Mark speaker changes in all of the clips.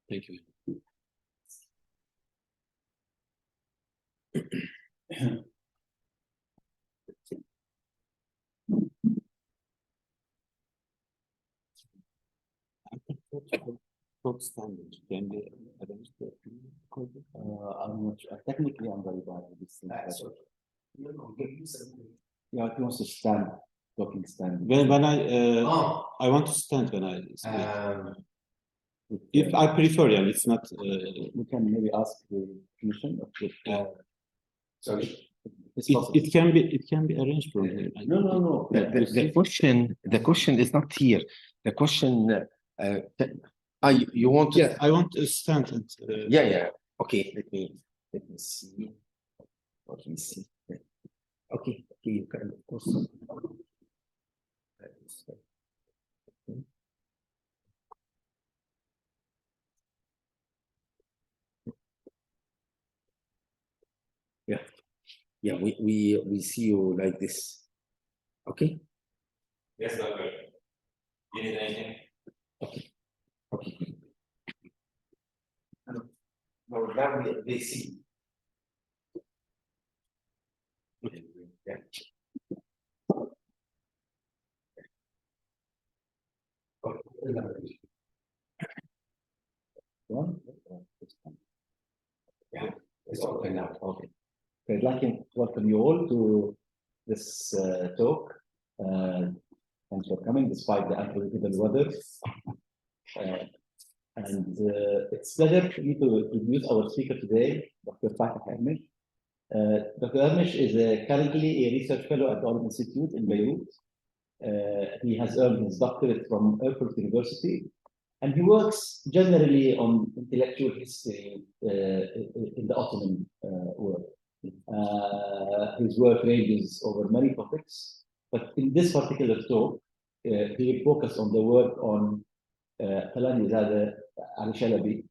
Speaker 1: Thank you. Top standard can be arranged. I'm not sure. Technically, I'm very bad with this thing. Yeah, it wants to stand, talking stand. When I want to stand when I speak. If I prefer, yeah, it's not. We can maybe ask the commission. Sorry. It can be arranged from here.
Speaker 2: No. The question is not here. The question. You want to?
Speaker 1: Yeah, I want to stand. And,
Speaker 2: yeah. Okay. Let me see. Let me see. Okay. You can of course. Yeah. We see you like this. Okay.
Speaker 3: Yes, doctor. You need anything?
Speaker 2: Okay. Now they see. Yeah. Yeah, it's okay now. Okay. I'd like to welcome you all to this talk. Thanks for coming despite the unpredictable weather. It's a pleasure for me to introduce our speaker today, Dr. Fatih Ermiş. Dr. Ermiş is currently a research fellow at the Ḥalāqq Institute in Beirut. He has earned his doctorate from Erfurt University, and he works generally on intellectual history in the Ottoman world. His work ranges over many topics, but in this particular talk, he will focus on the work on ḳınālīzāde Çelebī,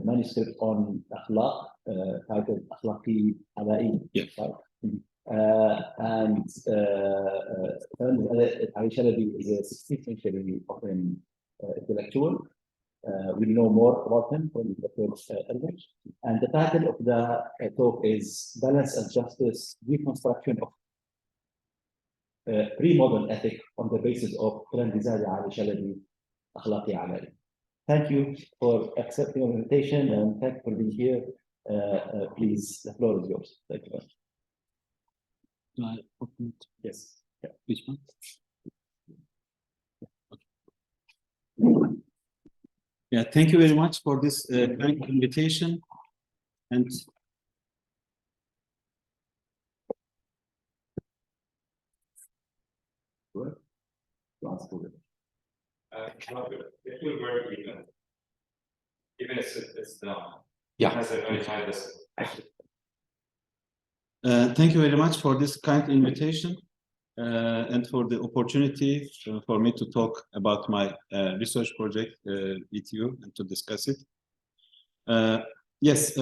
Speaker 2: manuscript on Aḥlāқ, titled ʿAlāqqī ʿAlāଈ.
Speaker 1: Yes.
Speaker 2: And Çelebī is a 16th century Ottoman intellectual. We know more about him from Dr. Ermiş. And the title of the talk is Balance and Justice, Deconstruction of Premodern Ethic on the basis of Ḳınālīzāde Çelebī, ḥAlāqqī ḥAlāଈ. Thank you for accepting the invitation and thank you for being here. Please, the floor is yours. Thank you.
Speaker 1: Do I open it?
Speaker 2: Yes.
Speaker 1: Yeah. Which one? Yeah, thank you very much for this kind invitation. And
Speaker 3: It will work even if it's down.
Speaker 2: Yeah.
Speaker 3: Has a very high risk.
Speaker 1: thank you very much for this kind invitation and for the opportunity for me to talk about my research project with you and to discuss it. Yes,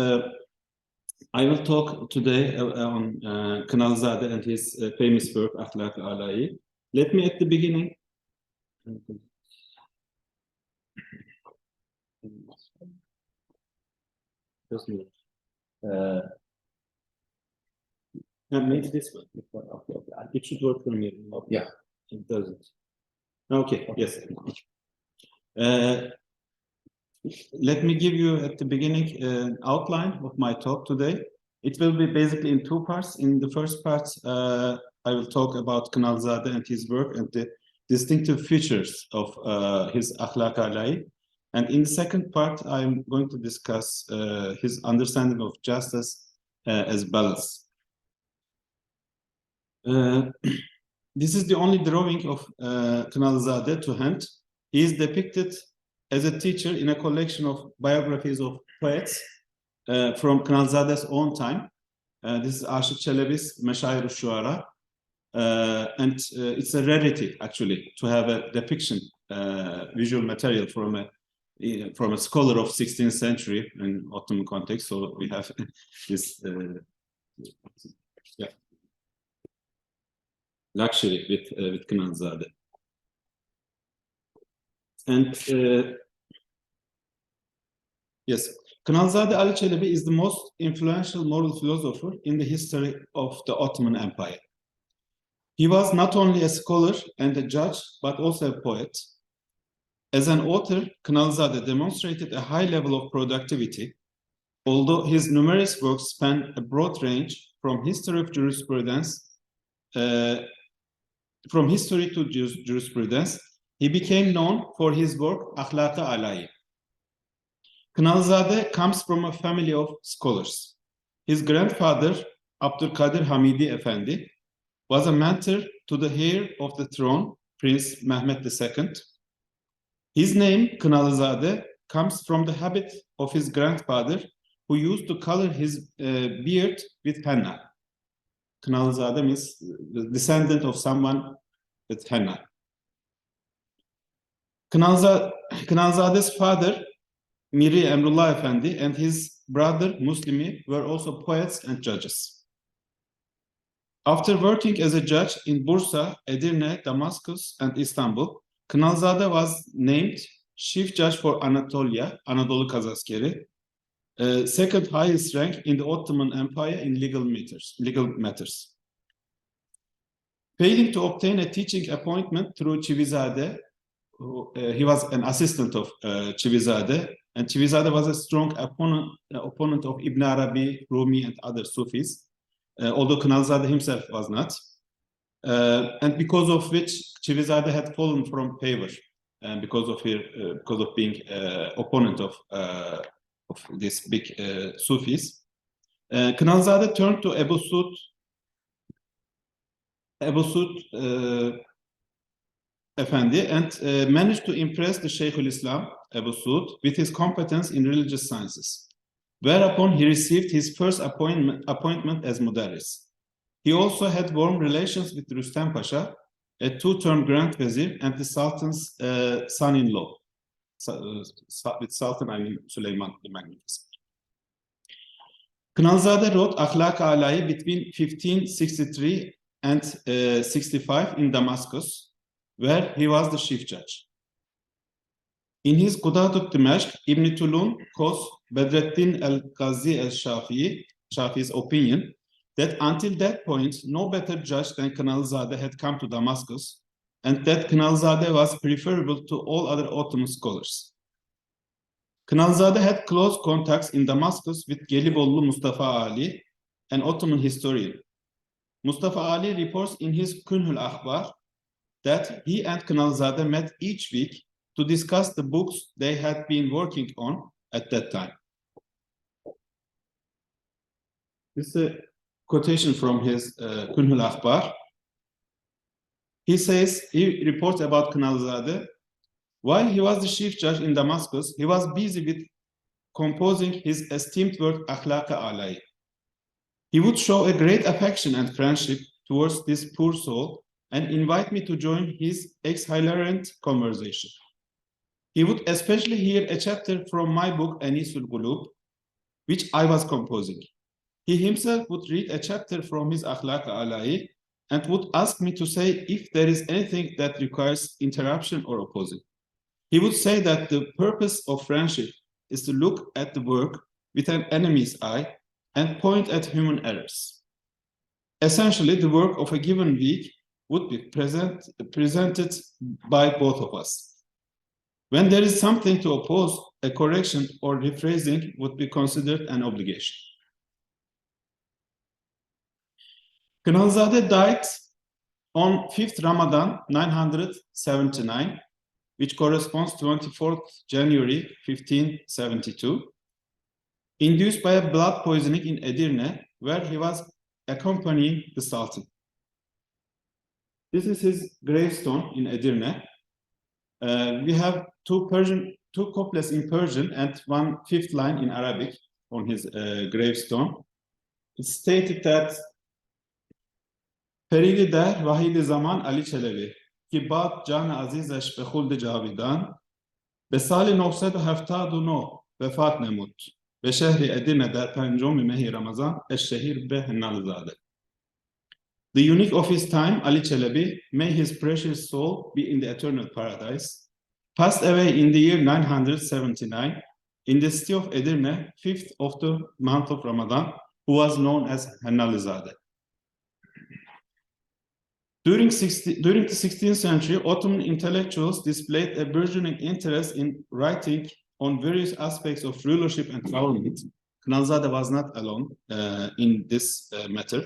Speaker 1: I will talk today on Ḳınālīzāde and his famous work, Aḥlāқ-ı ʿAlāଈ. Let me at the beginning. Maybe this one. It should work for me.
Speaker 2: Yeah.
Speaker 1: It doesn't. Okay. Yes. Let me give you at the beginning an outline of my talk today. It will be basically in two parts. In the first part, I will talk about Ḳınālīzāde and his work and the distinctive features of his Aḥlāқ-ı ʿAlāଈ. And in the second part, I'm going to discuss his understanding of justice as balance. This is the only drawing of Ḳınālīzāde to hand. He is depicted as a teacher in a collection of biographies of poets from Ḳınālīzāde's own time. This is Aşık Çelebi's Meşair-i Şuara. And it's a rarity, actually, to have a depiction, visual material from a scholar of 16th century in Ottoman context. So we have this luxury with Ḳınālīzāde. And Yes. Ḳınālīzāde Ali Çelebi is the most influential moral philosopher in the history of the Ottoman Empire. He was not only a scholar and a judge, but also a poet. As an author, Ḳınālīzāde demonstrated a high level of productivity, although his numerous works span a broad range from history to jurisprudence. He became known for his work Aḥlāḳ-ı ʿAlāଈ. Ḳınālīzāde comes from a family of scholars. His grandfather, Abdülkadir Hamidi Efendi, was a mentor to the heir of the throne, Prince Mehmet II. His name, Ḳınālīzāde, comes from the habit of his grandfather, who used to color his beard with henna. Ḳınālīzāde means the descendant of someone with henna. Ḳınālīzāde's father, Miri Emrullah Efendi, and his brother Muslimi were also poets and judges. After working as a judge in Bursa, Edirne, Damascus, and Istanbul, Ḳınālīzāde was named Chief Judge for Anatolia, Anadolu Kazaskeri, second highest rank in the Ottoman Empire in legal matters. Failing to obtain a teaching appointment through Çivizade, he was an assistant of Çivizade, and Çivizade was a strong opponent of Ibn Arabi, Rumi, and other Sufis, although Ḳınālīzāde himself was not, and because of which Çivizade had fallen from favor, because of being opponent of these big Sufis. Ḳınālīzāde turned to Ebu Suud Efendi and managed to impress the Sheikhul Islam, Ebu Suud, with his competence in religious sciences, whereupon he received his first appointment as Mudarris. He also had warm relations with Rüstem Pasha, a two-term Grand Vizier and the Sultan's son-in-law. With Sultan, I mean Süleyman the Magnificent. Ḳınālīzāde wrote Aḥlāқ-ı ʿAlāଈ between 1563 and 65 in Damascus, where he was the chief judge. In his Qudatut Dimashq, Ibn Tulun quotes Bedreddin el-Ghazi el-Shafi'i's opinion that until that point, no better judge than Ḳınālīzāde had come to Damascus, and that Ḳınālīzāde was preferable to all other Ottoman scholars. Ḳınālīzāde had close contacts in Damascus with Gelibollu Mustafa Ālī, an Ottoman historian. Mustafa Ālī reports in his Kunhul Akhbar that he and Ḳınālīzāde met each week to discuss the books they had been working on at that time. This is a quotation from his Kunhul Akhbar. He reports about Ḳınālīzāde. While he was the chief judge in Damascus, he was busy with composing his esteemed work Aḥlāқ-ı ʿAlāଈ. He would show a great affection and friendship towards this poor soul and invite me to join his exhilarant conversation. He would especially hear a chapter from my book Anisul Qulub, which I was composing. He himself would read a chapter from his Aḥlāқ-ı ʿAlāଈ and would ask me to say if there is anything that requires interruption or opposing. He would say that the purpose of friendship is to look at the work with an enemy's eye and point at human errors. Essentially, the work of a given week would be presented by both of us. When there is something to oppose, a correction or rephrasing would be considered an obligation. Ḳınālīzāde died on 5th Ramadan 979, which corresponds to 24th January 1572, induced by a blood poisoning in Edirne, where he was accompanying the Sultan. This is his gravestone in Edirne. We have two couplets in Persian and 1/5 line in Arabic on his gravestone. It's stated that Feridi der vahidi zaman Ali Çelebī ki bad can azizeş be khuld cavidan be sal 979 vefat nemud ve şehri Edirne der pencom mehi Ramazan eşşehir be Ḥınālīzāde. The unique of his time, Ali Çelebī, may his precious soul be in the eternal paradise, passed away in the year 979 in the city of Edirne, 5th of the month of Ramadan, who was known as Ḥınālīzāde. During the 16th century, Ottoman intellectuals displayed a burgeoning interest in writing on various aspects of rulership and government. Ḥınālīzāde was not alone in this matter.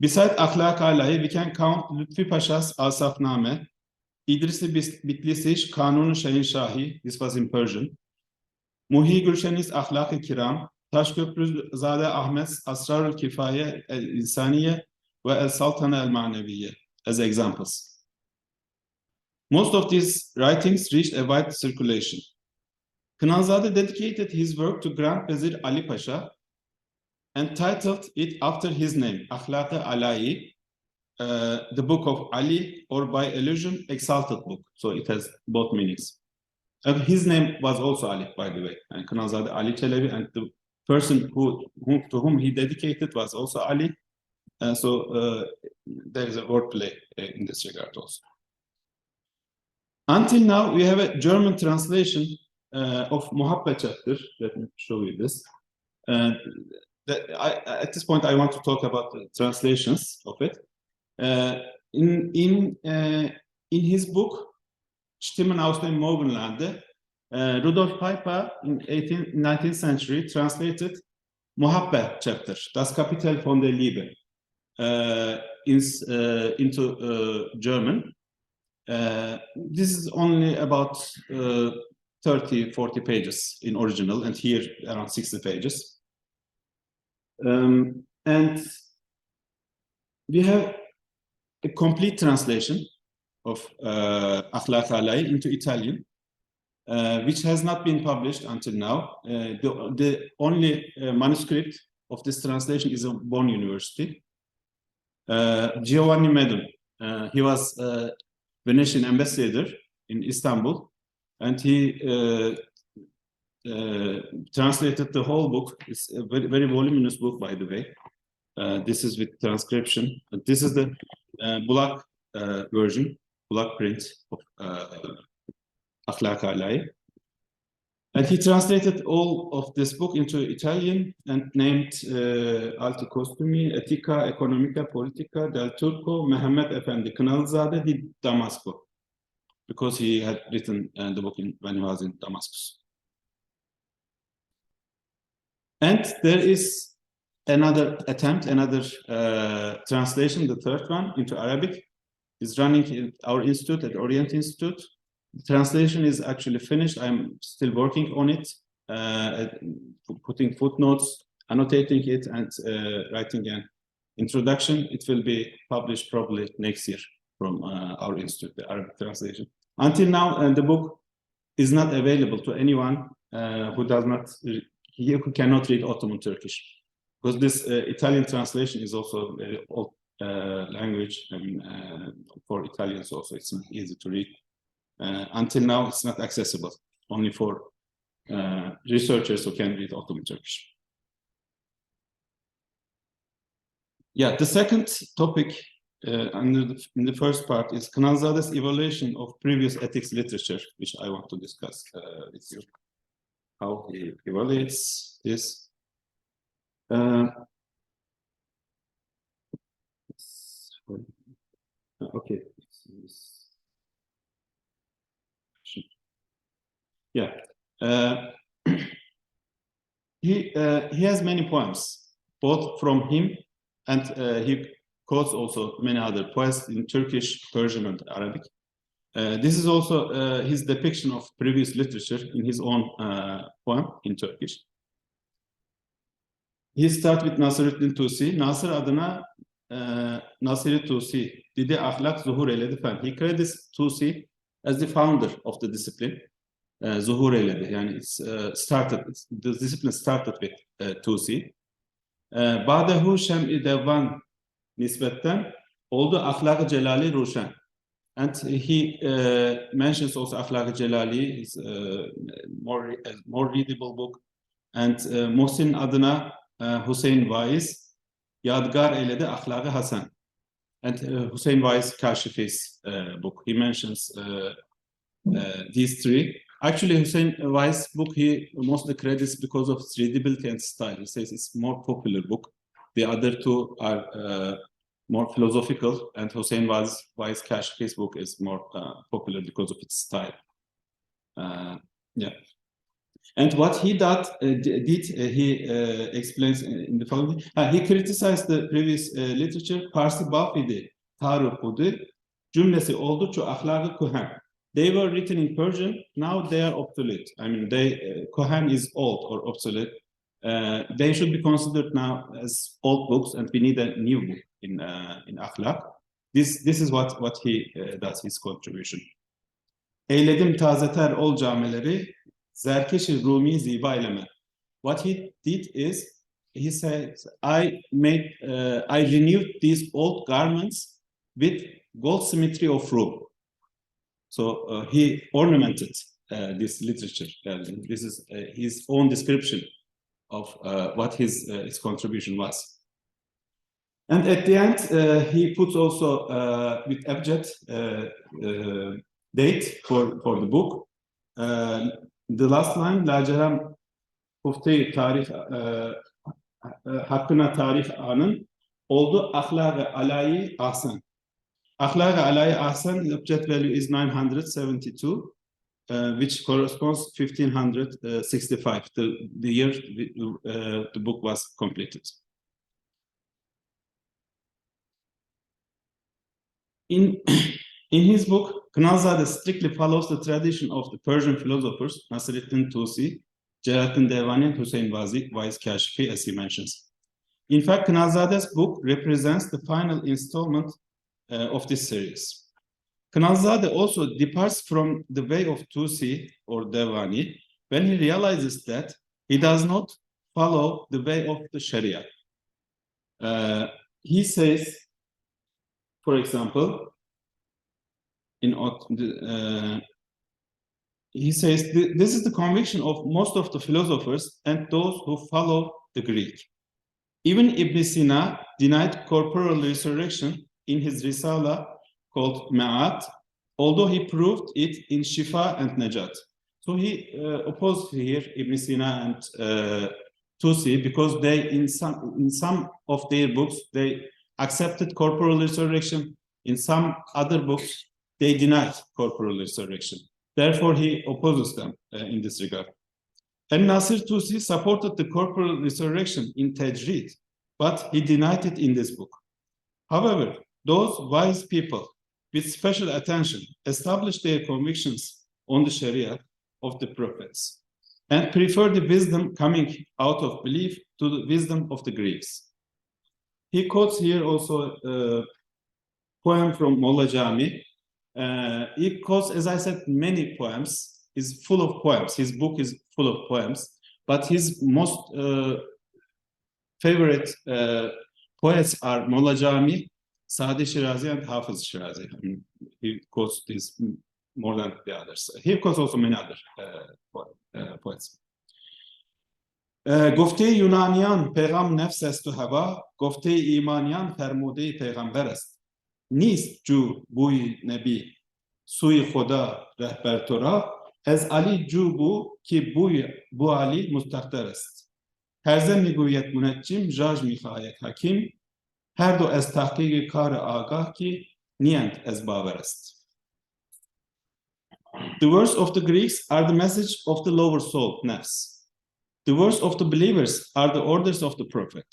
Speaker 1: Besides Aḥlāқ-ı, we can count Lütfi Paşa's Asafname, İdris-i Bitlisi's Kanun-u Şehinşahi, this was in Persian, Muhi Gülşen's Aḥlāқ-ı Kiram, Taşköprüzade Ahmet's Asrar-ül Kifaye el-İnsaniye ve el-Saltane el-Maneviye as examples. Most of these writings reached a wide circulation. Ḥınālīzāde dedicated his work to Grand Vezir Ali Pasha and titled it after his name, Aḥlāқ-ı ʿAlāଈ, the book of Ali, or by allusion, exalted book. So it has both meanings. And his name was also Ali, by the way. And Ḥınālīzāde Ali Çelebī, and the person to whom he dedicated was also Ali. So there is a wordplay in this regard also. Until now, we have a German translation of Muhabbe chapter. Let me show you this. At this point, I want to talk about the translations of it. In his book, Stimmen aus dem Morgenlande, Rudolf Peiper in 19th century translated Muhabbe chapter, Das Kapitel von der Liebe, into German. This is only about 30-40 pages in original, and here around 60 pages. And we have a complete translation of Aḥlāқ-ı into Italian, which has not been published until now. The only manuscript of this translation is of Bonn University. Giovanni Medun, he was Venetian ambassador in Istanbul, and he translated the whole book. It's a very, very voluminous book, by the way. This is with transcription. This is the Bulak version, Bulak print of Aḥlāқ-ı. And he translated all of this book into Italian and named Alti Costumi, Etica Economica Politica del Turco Mehmet Efendi Ḥınālīzāde di Damasco, because he had written the book when he was in Damascus. And there is another attempt, another translation, the third one, into Arabic, is running in our institute, at Orient Institute. The translation is actually finished. I'm still working on it, putting footnotes, annotating it, and writing an introduction. It will be published probably next year from our institute, the Arabic translation. Until now, the book is not available to anyone who cannot read Ottoman Turkish, because this Italian translation is also a very old language, and for Italians also it's not easy to read. Until now, it's not accessible, only for researchers who can read Ottoman Turkish. Yeah, the second topic in the first part is Ḥınālīzāde's evaluation of previous ethics literature, which I want to discuss with you. How he evaluates this. Okay. Yeah. He has many poems, both from him, and he quotes also many other poets in Turkish, Persian, and Arabic. This is also his depiction of previous literature in his own poem in Turkish. He starts with Nasırıddin Tusi. Nasır adına Nasiri Tusi dedi ahlak zuhur eyledi fen. He credits Tusi as the founder of the discipline. Zuhur eyledi. Yani the discipline started with Tusi. Badehu şem-i devvan nisbetten oldu Aḥlāқ-ı Celali Ruşen. And he mentions also Aḥlāқ-ı Celali, his more readable book. And Muhsin adına Hüseyin Vaiz yadgar eyledi Aḥlāқ-ı Hasan. And Hüseyin Vaiz Kaşifi's book. He mentions these three Actually, Hüseyin Vaiz's book, he mostly credits because of its readability and style. He says it's more popular book. The other two are more philosophical, and Hüseyin Vaiz's Kaşfi's book is more popular because of its style. Yeah. And what he he explains in the following. He criticized the previous literature. Parsi Bafidi, Tarukudi, cümlesi oldukça ahlakı kuhan. They were written in Persian. Now they are obsolete. I mean, Kohan is old or obsolete. They should be considered now as old books, and we need a new book in Aḥlāқ. This is what he does, his contribution. Eyledim tazeter ol camileri, zerkeşi Rumi ziba eyleme. What he did is, he said, I renewed these old garments with gold symmetry of Rum. So he ornamented this literature. This is his own description of what his contribution was. And at the end, he puts also with abjad date for the book. The last line, Laceram Hufte-i Tarih hakkına tarih anın oldu Aḥlāқ-ı Ḥalāଈ ahsan. Aḥlāқ-ı Ḥalāଈ ahsan, the object value is 972, which corresponds 1565, the year the book was completed. In his book, Ḳınālīzāde strictly follows the tradition of the Persian philosophers Nasreddin Tusi, Celalettin Devani, and Hüseyin Vaiz Kaşfi, as he mentions. In fact, Ḳınālīzāde's book represents the final installment of this series. Ḳınālīzāde also departs from the way of Tusi or Devani when he realizes that he does not follow the way of the Sharia. He says, for example, he says, this is the conviction of most of the philosophers and those who follow the Greek. Even Ibn Sina denied corporal resurrection in his Risala called Ma'at, although he proved it in Shifa and Najat. So he opposed here Ibn Sina and Tusi because they, in some of their books, they accepted corporal resurrection. In some other books, they denied corporal resurrection. Therefore, he opposes them in this regard. And Nasir Tusi supported the corporal resurrection in Tajrid, but he denied it in this book. However, those wise people with special attention established their convictions on the Sharia of the prophets and prefer the wisdom coming out of belief to the wisdom of the Greeks. He quotes here also a poem from Molla Jami. He quotes, as I said, many poems. He's full of poems. His book is full of poems, but his most favorite poets are Molla Jami, Sadi Shirazi, and Hafiz Shirazi. I mean, he quotes these more than the others. He quotes also many other poets. گفته یونانیان پیغام نفس است و هوا، گفته ایمانیان فرموده پیغمبر است. نیست جو بوی نبی سوی خدا رهبر تو را، از علی جو بو که بو علی مستقدر است. هرزه میگوید منجم، ژاژ میخواهد حکیم، هر دو از تحقیق کار آگاه که نیند از باور است. The words of the Greeks are the message of the lower soul, nafs. The words of the believers are the orders of the prophet.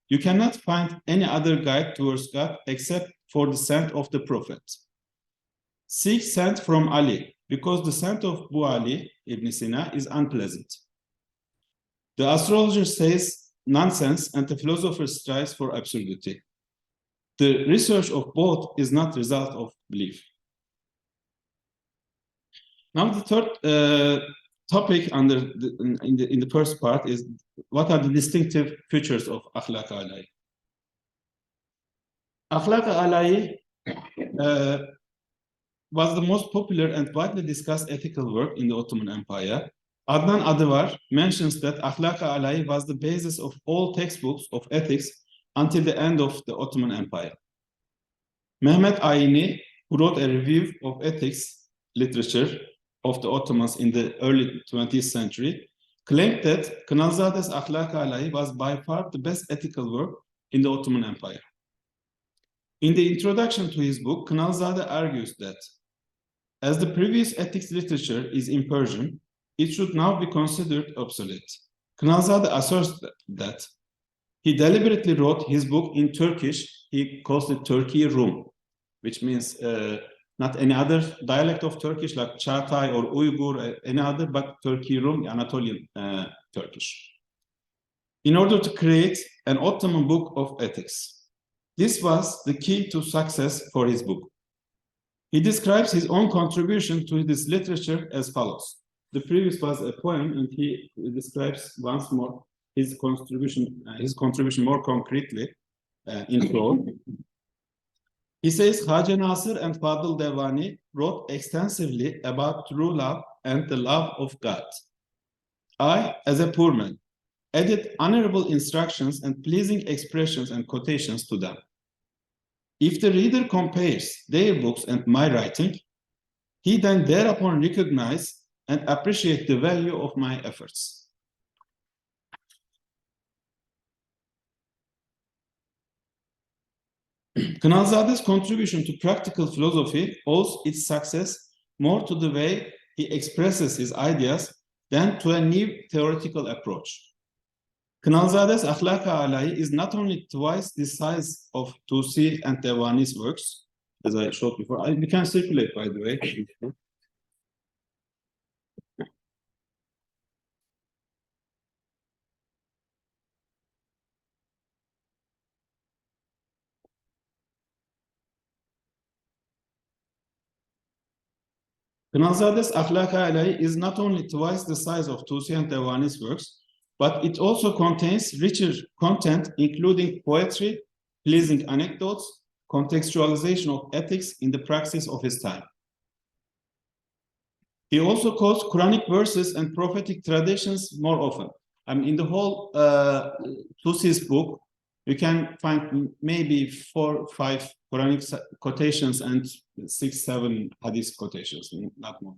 Speaker 1: You cannot find any other guide towards God except for the scent of the prophet. Seek scent from Ali, because the scent of Bu Ali, Ibn Sina, is unpleasant. The astrologer says nonsense and the philosopher strives for absurdity. The research of both is not the result of belief. Now the third topic in the first part is what are the distinctive features of Aḥlāқ-ı Ḥalāଈ. Aḥlāқ-ı Ḥalāଈ was the most popular and widely discussed ethical work in the Ottoman Empire. Adnan Adıvar mentions that Aḥlāq-ı Ḥalāଈ was the basis of all textbooks of ethics until the end of the Ottoman Empire. Mehmet Ayni, who wrote a review of ethics literature, of the Ottomans in the early 20th century, claimed that Ḳınālīzāde's Aḥlāқ-ı was by far the best ethical work in the Ottoman Empire. In the introduction to his book, Ḳınālīzāde argues that as the previous ethics literature is in Persian, it should now be considered obsolete. Ḳınālīzāde asserts that he deliberately wrote his book in Turkish. He calls it Turkey Rum, which means not any other dialect of Turkish like Çağatay or Uyghur, any other, but Turkey Rum, Anatolian Turkish, in order to create an Ottoman book of ethics. This was the key to success for his book. He describes his own contribution to this literature as follows. The previous was a poem, and he describes once more his contribution more concretely in prose. He says, Hacı Nasır and Fadıl Devani wrote extensively about true love and the love of God. I, as a poor man, added honorable instructions and pleasing expressions and quotations to them. If the reader compares their books and my writing, he then thereupon recognizes and appreciates the value of my efforts. Ḳınālīzāde's contribution to practical philosophy owes its success more to the way he expresses his ideas than to a new theoretical approach. Ḳınālīzāde's Aḥlāқ-ı is not only twice the size of Tusi and Devani's works, as I showed before. We can circulate, by the way. Ḳınālīzāde's Aḥlāқ-ı is not only twice the size of Tusi and Devani's works, but it also contains richer content, including poetry, pleasing anecdotes, contextualization of ethics in the praxis of his time. He also quotes Quranic verses and prophetic traditions more often. I mean, in the whole Tusi's book, you can find maybe 4 or 5 Quranic quotations and 6 or 7 hadith quotations, not more.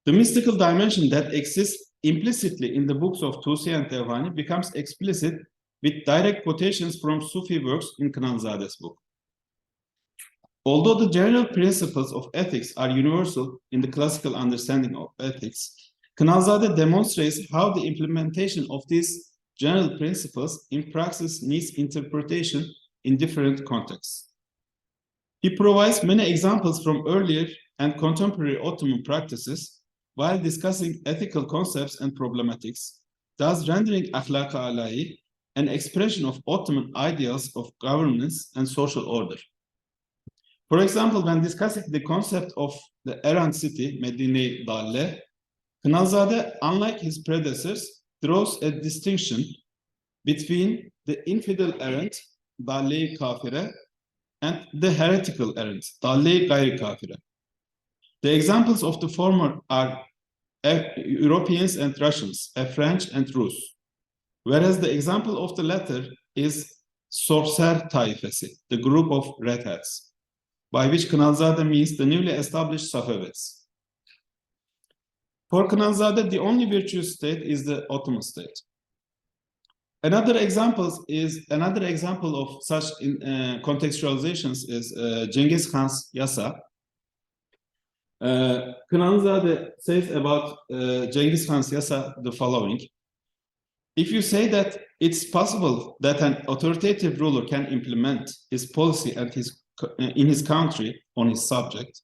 Speaker 1: The mystical dimension that exists implicitly in the books of Tusi and Devani becomes explicit with direct quotations from Sufi works in Ḳınālīzāde's book. Although the general principles of ethics are universal in the classical understanding of ethics, Ḳınālīzāde demonstrates how the implementation of these general principles in practice needs interpretation in different contexts. He provides many examples from earlier and contemporary Ottoman practices while discussing ethical concepts and problematics, thus rendering Aḥlāқ-ı an expression of Ottoman ideals of governance and social order. For example, when discussing the concept of the errant city, Medine-i Dalle, Ḳınālīzāde, unlike his predecessors, draws a distinction between the infidel errant, Dalle-i Kafire, and the heretical errant, Dalle-i Gayri Kafire. The examples of the former are Europeans and Russians, French and Rus, whereas the example of the latter is Sorser Taifesi, the group of red hats, by which Ḳınālīzāde means the newly established Safavids. For Ḳınālīzāde, the only virtuous state is the Ottoman state. Another example of such contextualizations is Cengiz Khan's Yasa. Ḳınālīzāde says about Cengiz Khan's Yasa the following: if you say that it's possible that an authoritative ruler can implement his policy and in his country on his subject,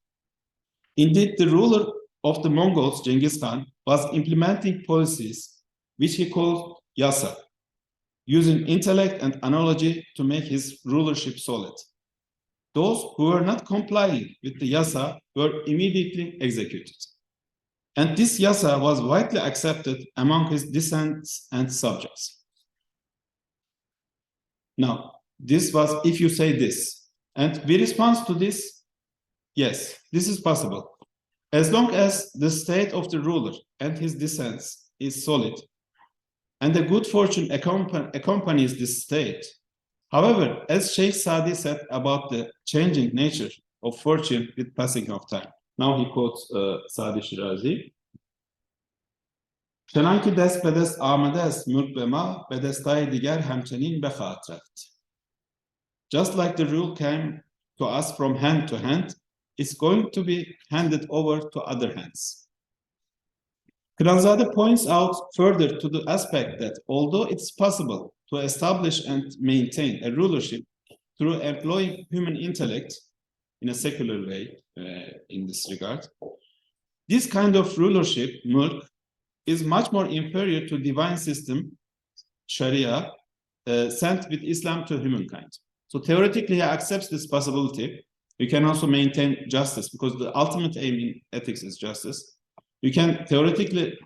Speaker 1: indeed the ruler of the Mongols, Cengiz Khan, was implementing policies which he called Yasa, using intellect and analogy to make his rulership solid. Those who were not complying with the Yasa were immediately executed. And this Yasa was widely accepted among his descendants and subjects. Now, this was if you say this. And we respond to this, yes, this is possible. As long as the state of the ruler and his descendants is solid, and the good fortune accompanies this state. However, as Sheikh Sadi said about the changing nature of fortune with passing of time. Now he quotes Sadi Shirazi. Çenanki dest bedest amades mülk ve ma bedestay diger hemçenin be khatreft. Just like the rule came to us from hand to hand, it's going to be handed over to other hands. Ḳınālīzāde points out further to the aspect that although it's possible to establish and maintain a rulership through employing human intellect in a secular way in this regard, this kind of rulership, mulk, is much more inferior to divine system, Sharia, sent with Islam to humankind. So theoretically, he accepts this possibility. You can also maintain justice because the ultimate aim in ethics is justice. You can theoretically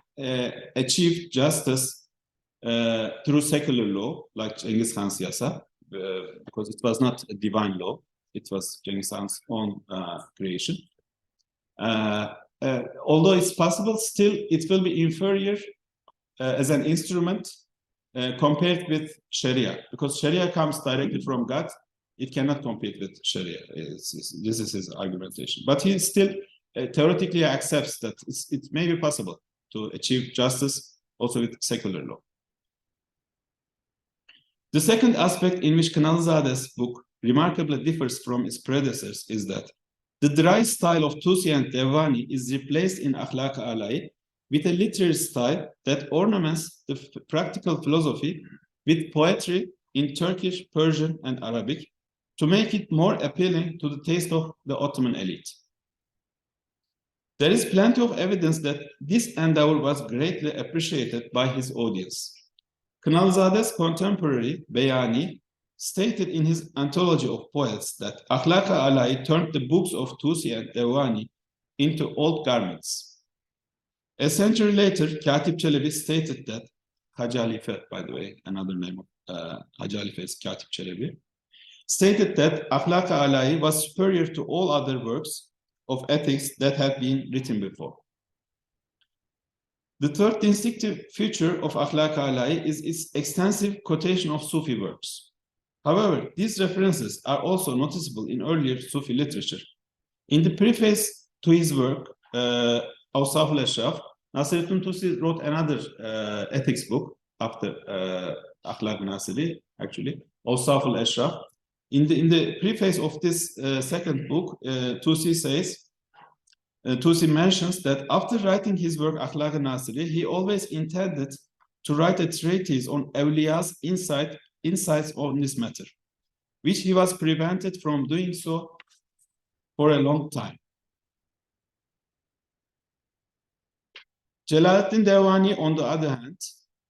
Speaker 1: achieve justice through secular law, like Cengiz Khan's yasa, because it was not a divine law. It was Cengiz Khan's own creation. Although it's possible, still it will be inferior as an instrument compared with Sharia, because Sharia comes directly from God. It cannot compete with Sharia. This is his argumentation. But he still theoretically accepts that it may be possible to achieve justice also with secular law. The second aspect in which Ḳınālīzāde's book remarkably differs from its predecessors is that the dry style of Tusi and Devani is replaced in Aḥlāқ-ı ʿAlāଈ with a literary style that ornaments the practical philosophy with poetry in Turkish, Persian, and Arabic to make it more appealing to the taste of the Ottoman elite. There is plenty of evidence that this endeavor was greatly appreciated by his audience. Ḳınālīzāde's contemporary, Beyani, stated in his anthology of poets that Aḥlāқ-ı ʿAlāଈ turned the books of Tusi and Devani into old garments. A century later, Katip Çelebī stated that, ḥAlī, by the way, another name of ḥAlī is Katip Çelebī, stated that Aḥlāқ-ı ʿAlāଈ was superior to all other works of ethics that had been written before. The third distinctive feature of Aḥlāқ-ı ʿAlāଈ is its extensive quotation of Sufi works. However, these references are also noticeable in earlier Sufi literature. In the preface to his work, Awsaf-ül Eşraf, Nasreddin Tusi wrote another ethics book after Aḥlāq Nasiri, actually, Awsaf-ül Eşraf. In the preface of this second book, Tusi says, Tusi mentions that after writing his work Aḥlāq-ı Nasiri, he always intended to write a treatise on awliya's insights on this matter, which he was prevented from doing so for a long time. Celaleddin Devani, on the other hand,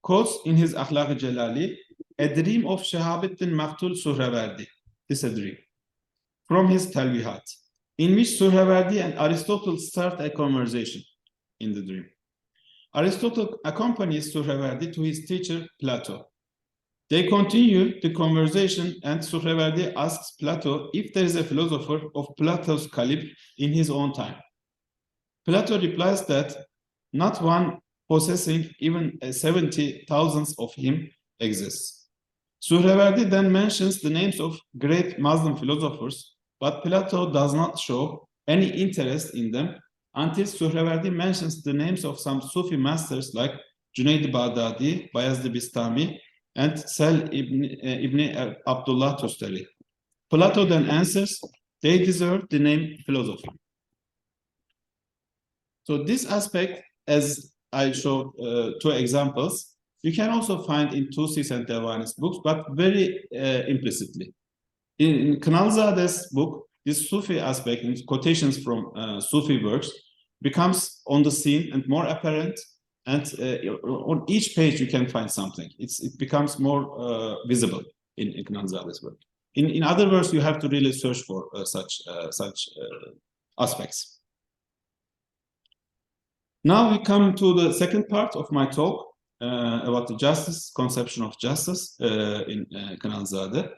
Speaker 1: quotes in his Aḥlāq-ı Celali a dream of Şehabeddin Maktul Suhraverdi. This is a dream from his Telvihat, in which Suhraverdi and Aristotle start a conversation in the dream. Aristotle accompanies Suhraverdi to his teacher Plato. They continue the conversation, and Suhraverdi asks Plato if there is a philosopher of Plato's caliber in his own time. Plato replies that not one possessing even 70,000 of him exists. Suhraverdi then mentions the names of great Muslim philosophers, but Plato does not show any interest in them until Suhraverdi mentions the names of some Sufi masters like Junayd Baghdadi, Bayezid Bistami, and Sel ibn Abdullah Tustari. Plato then answers, they deserve the name philosopher. So this aspect, as I showed two examples, you can also find in Tusi's and Devani's books, but very implicitly. In Ḳınālīzāde's book, this Sufi aspect, and quotations from Sufi works, becomes on the scene and more apparent, and on each page you can find something. It becomes more visible in Ḳınālīzāde's work. In other words, you have to really search for such aspects. Now we come to the second part of my talk about the justice, conception of justice in Ḳınālīzāde.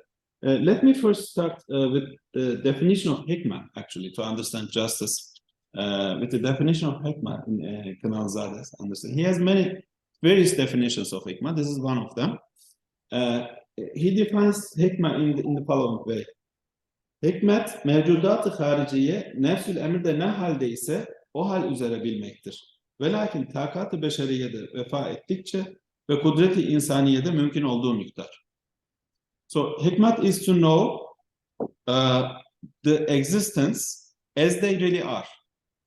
Speaker 1: Let me first start with the definition of hikmah, actually, to understand justice. With the definition of hikmah in Ḳınālīzāde's understanding. He has many various definitions of hikmah. This is one of them. He defines hikmah in the following way. Hikmet, mevcudat-ı hariciye, nefsül emirde ne haldeyse o hal üzere bilmektir. Ve lakin takat-ı beşeriyede vefa ettikçe ve kudret-i insaniyede mümkün olduğu miktar. So, hikmet is to know the existence as they really are.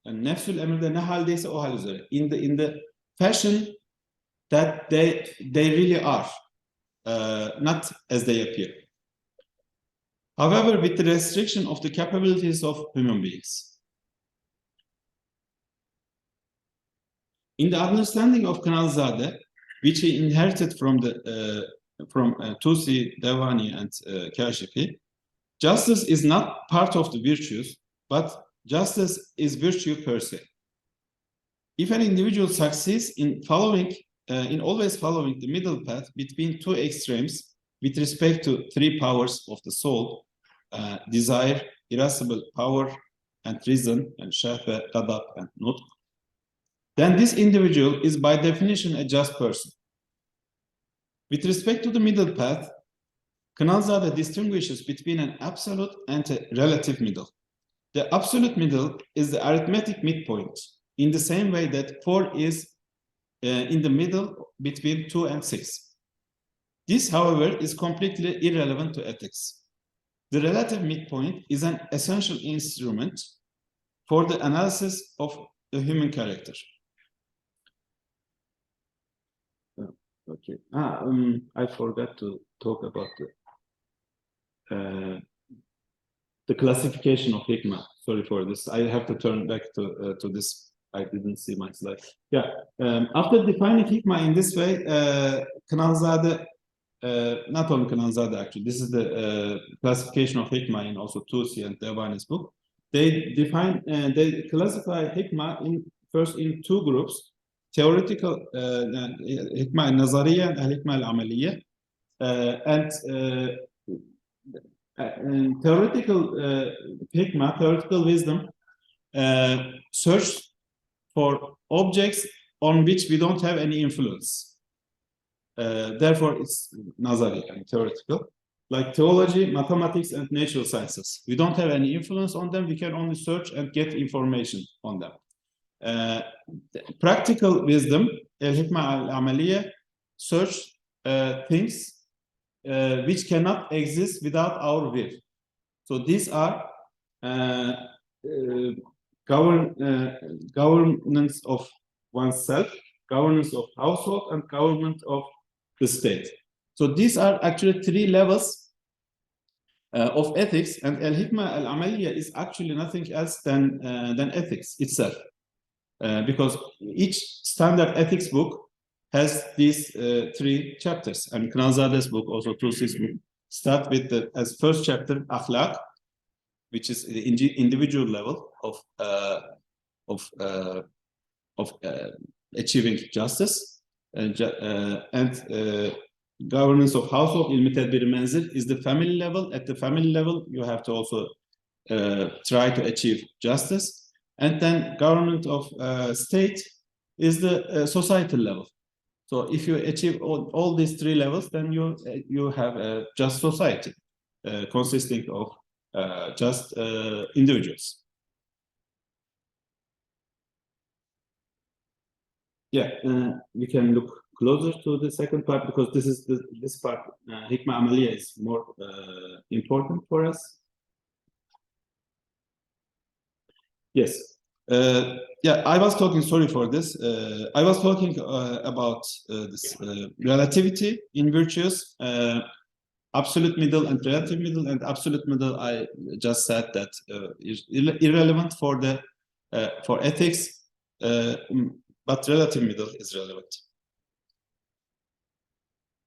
Speaker 1: Yani nefsül emirde ne haldeyse o hal üzere. In the fashion that they really are. Not as they appear. However, with the restriction of the capabilities of human beings. In the understanding of Ḳınālīzāde, which he inherited from Tusi, Devani, and Kashifī, justice is not part of the virtues, but justice is virtue per se. If an individual succeeds in always following the middle path between two extremes with respect to three powers of the soul, desire, irascible power, and reason, and shahve, ghadab, and nutq, then this individual is by definition a just person. With respect to the middle path, Ḳınālīzāde distinguishes between an absolute and a relative middle. The absolute middle is the arithmetic midpoint, in the same way that 4 is in the middle between 2 and 6. This, however, is completely irrelevant to ethics. The relative midpoint is an essential instrument for the analysis of the human character. Okay. I forgot to talk about the classification of hikmah. Sorry for this. I have to turn back to this. I didn't see my slide. Yeah. After defining hikmah in this way, Ḳınālīzāde, not only Ḳınālīzāde actually, this is the classification of hikmah in also Tusi and Devani's book. They classify hikmah first in two groups: theoretical hikmah al-nazariyya and hikmah al-amaliyya. And theoretical hikmah, theoretical wisdom, search for objects on which we don't have any influence. Therefore, it's nazari and theoretical. Like theology, mathematics, and natural sciences. We don't have any influence on them. We can only search and get information on them. Practical wisdom, al-hikmah al-amaliyya, search things which cannot exist without our will. So these are governance of oneself, governance of household, and government of the state. So these are actually three levels of ethics, and al-hikmah al-amaliyya is actually nothing else than ethics itself. Because each standard ethics book has these three chapters, and Ḳınālīzāde's book, also Tusi's book, start with the first chapter, Aḥlāқ, which is the individual level of achieving justice, and governance of household, ilmi tedbiri menzil, is the family level. At the family level, you have to also try to achieve justice, and then government of state is the societal level. So if you achieve all these three levels, then you have a just society consisting of just individuals. Yeah, we can look closer to the second part, because this part, hikmah amaliyya, is more important for us. Yes. Yeah, I was talking, sorry for this, I was talking about this relativity in virtues, absolute middle and relative middle, and absolute middle, I just said that is irrelevant for ethics, but relative middle is relevant.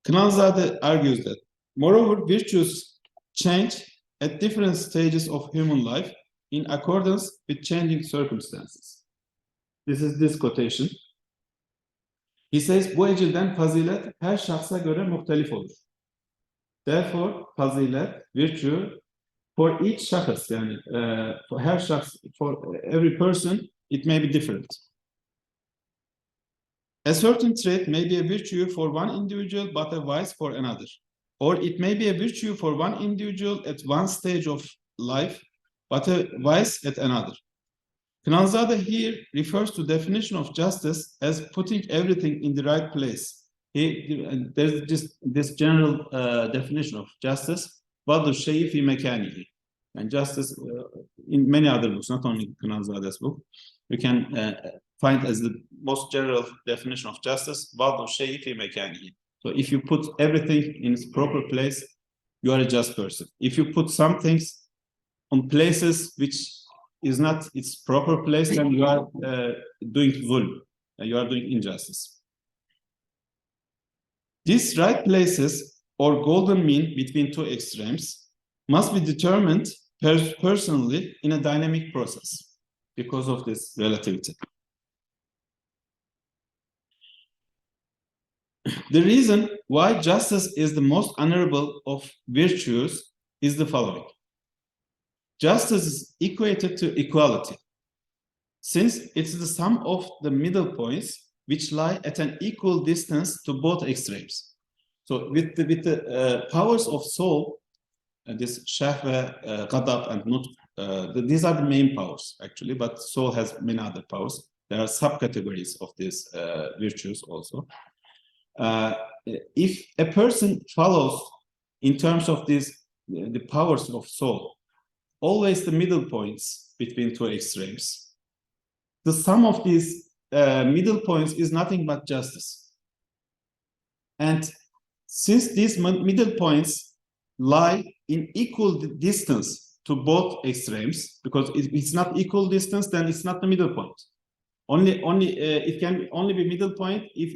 Speaker 1: Ḳınālīzāde argues that, moreover, virtues change at different stages of human life in accordance with changing circumstances. This is this quotation. He says, bu ecilden fazilet her şahsa göre muhtelif olur. Therefore, fazilet, virtue, for each şahıs, yani for her şahs, for every person, it may be different. A certain trait may be a virtue for one individual, but a vice for another. Or it may be a virtue for one individual at one stage of life, but a vice at another. Ḳınālīzāde here refers to definition of justice as putting everything in the right place. There's just this general definition of justice, وَضْعُ الشَّيْءِ فِي مَكَانِهِ. And justice in many other books, not only Ḳınālīzāde's book, we can find as the most general definition of justice, وَضْعُ الشَّيْءِ فِي مَكَانِهِ. So if you put everything in its proper place, you are a just person. If you put some things on places which is not its proper place, then you are doing zulm, you are doing injustice. These right places, or golden mean between two extremes, must be determined personally in a dynamic process because of this relativity. The reason why justice is the most honorable of virtues is the following. Justice is equated to equality, since it's the sum of the middle points which lie at an equal distance to both extremes. So with the powers of soul, this shahwa, ghadab, and nutq, these are the main powers actually, but soul has many other powers. There are subcategories of these virtues also. If a person follows in terms of the powers of soul, always the middle points between two extremes, the sum of these middle points is nothing but justice. And since these middle points lie in equal distance to both extremes, because if it's not equal distance, then it's not the middle point. It can only be middle point if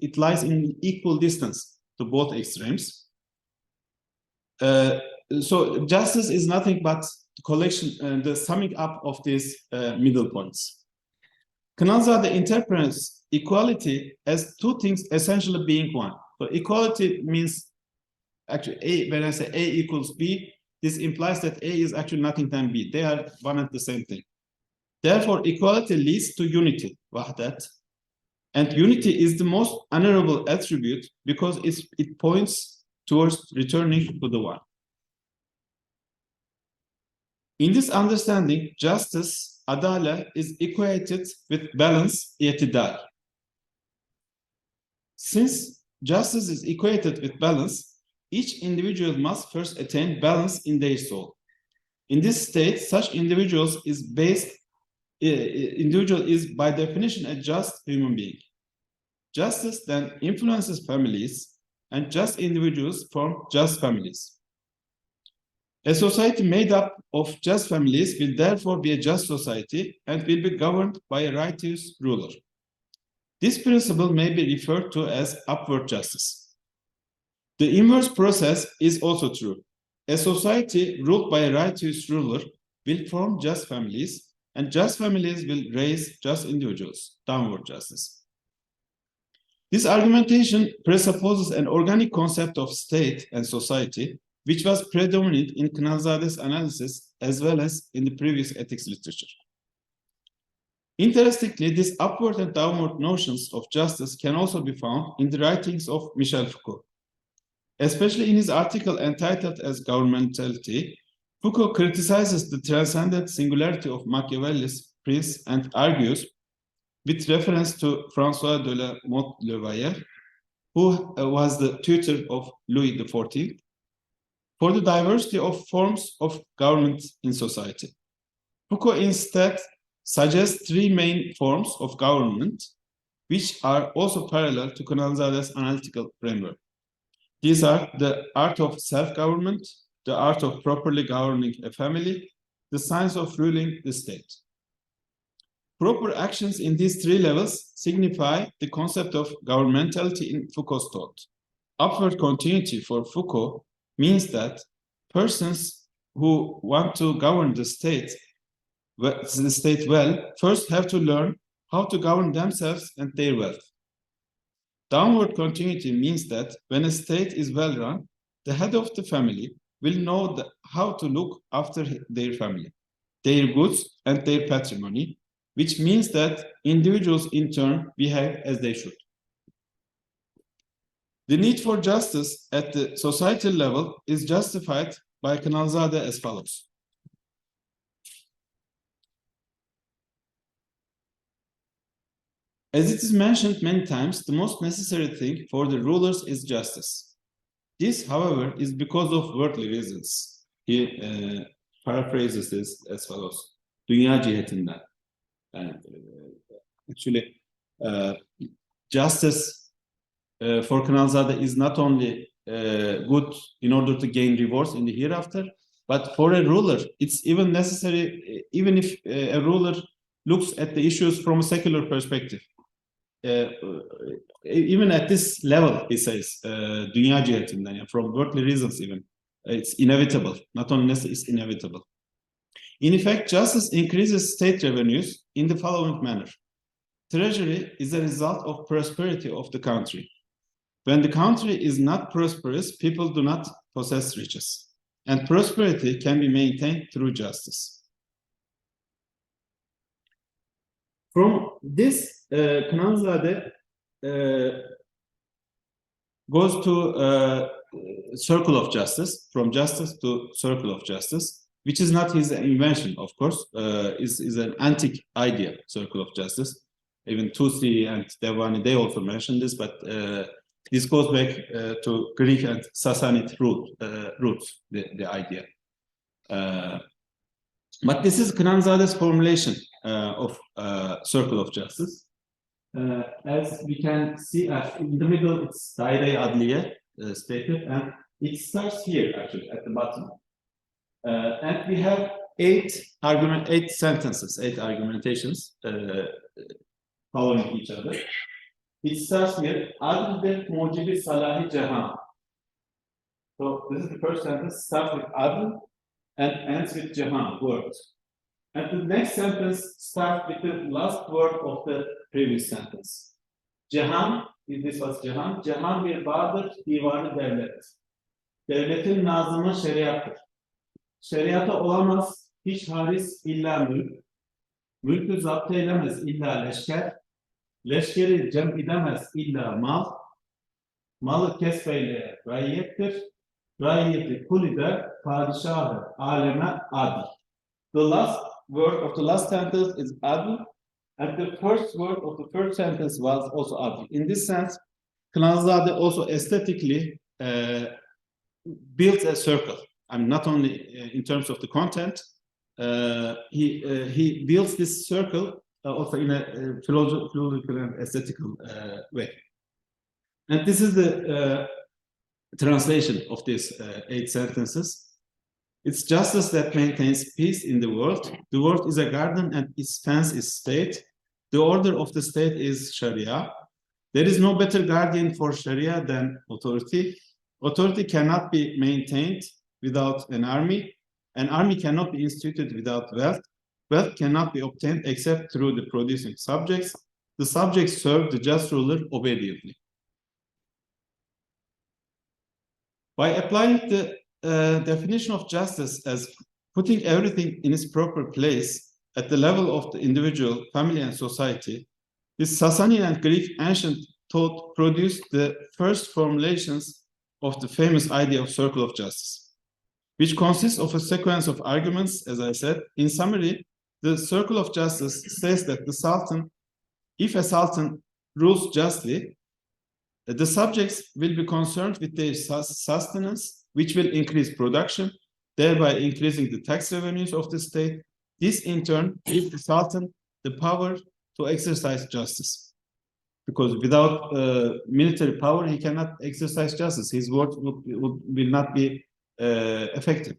Speaker 1: it lies in equal distance to both extremes. So justice is nothing but the collection, the summing up of these middle points. Ḳınālīzāde interprets equality as two things essentially being one. So equality means actually when I say A equals B, this implies that A is actually nothing than B. They are one and the same thing. Therefore, equality leads to unity, wahdat. And unity is the most honorable attribute because it points towards returning to the one. In this understanding, justice, adalet, is equated with balance, i'tidal. Since justice is equated with balance, each individual must first attain balance in their soul. In this state, such individual is by definition a just human being. Justice then influences families, and just individuals form just families. A society made up of just families will therefore be a just society and will be governed by a righteous ruler. This principle may be referred to as upward justice. The inverse process is also true. A society ruled by a righteous ruler will form just families, and just families will raise just individuals, downward justice. This argumentation presupposes an organic concept of state and society, which was predominant in Ḳınālīzāde's analysis as well as in the previous ethics literature. Interestingly, these upward and downward notions of justice can also be found in the writings of Michel Foucault. Especially in his article entitled as Governmentality, Foucault criticizes the transcendent singularity of Machiavelli's prince and argues, with reference to François de la Motte Levaillé, who was the tutor of Louis XIV, for the diversity of forms of government in society. Foucault instead suggests three main forms of government, which are also parallel to Ḳınālīzāde's analytical framework. These are the art of self-government, the art of properly governing a family, the science of ruling the state. Proper actions in these three levels signify the concept of governmentality in Foucault's thought. Upward continuity for Foucault means that persons who want to govern the state well first have to learn how to govern themselves and their wealth. Downward continuity means that when a state is well run, the head of the family will know how to look after their family, their goods, and their patrimony, which means that individuals in turn behave as they should. The need for justice at the societal level is justified by Ḳınālīzāde as follows. As it is mentioned many times, the most necessary thing for the rulers is justice. This, however, is because of worldly reasons. He paraphrases this as follows. Dünya cihetinden. Actually, justice for Ḳınālīzāde is not only good in order to gain rewards in the hereafter, but for a ruler, it's even necessary, even if a ruler looks at the issues from a secular perspective. Even at this level, he says, dünya cihetinden, from worldly reasons even, it's inevitable. Not only necessary, it's inevitable. In effect, justice increases state revenues in the following manner. Treasury is a result of prosperity of the country. When the country is not prosperous, people do not possess riches. And prosperity can be maintained through justice. From this, Ḳınālīzāde goes to circle of justice, from justice to circle of justice, which is not his invention, of course, is an antique idea, circle of justice. Even Tusi and Devani, they also mentioned this, but this goes back to Greek and Sassanid roots, the idea. But this is Ḳınālīzāde's formulation of circle of justice. As we can see, in the middle, it's daire-i adliye stated, and it starts here, actually, at the bottom. And we have eight sentences, eight argumentations following each other. It starts here, Adl-de mucibi salahi jahan. So this is the first sentence, starts with Adl and ends with jahan, word. And the next sentence starts with the last word of the previous sentence. Jahan, this was Jahan. Jahan bir bağdır, divanı devlet. Devletin nazımı şeriattır. Şeriata olamaz, hiç haris illa mülk. Mülkü zapt eylemez illa leşker. Leşkeri cem edemez illa mal. Malı kesbeyle raiyettir. Raiyeti kulide padişahı aleme adil. The last word of the last sentence is adil, and the first word of the first sentence was also adil. In this sense, Ḳınālīzāde also aesthetically built a circle. I mean, not only in terms of the content, he builds this circle also in a philosophical and aesthetical way. And this is the translation of these 8 sentences. It's justice that maintains peace in the world. The world is a garden and its fence is state. The order of the state is Sharia. There is no better guardian for Sharia than authority. Authority cannot be maintained without an army. An army cannot be instituted without wealth. Wealth cannot be obtained except through the producing subjects. The subjects serve the just ruler obediently. By applying the definition of justice as putting everything in its proper place at the level of the individual, family, and society, this Sasanian and Greek ancient thought produced the first formulations of the famous idea of circle of justice, which consists of a sequence of arguments, as I said. In summary, the circle of justice says that the Sultan, if a Sultan rules justly, the subjects will be concerned with their sustenance, which will increase production, thereby increasing the tax revenues of the state. This, in turn, gives the Sultan the power to exercise justice. Because without military power, he cannot exercise justice. His word will not be effective.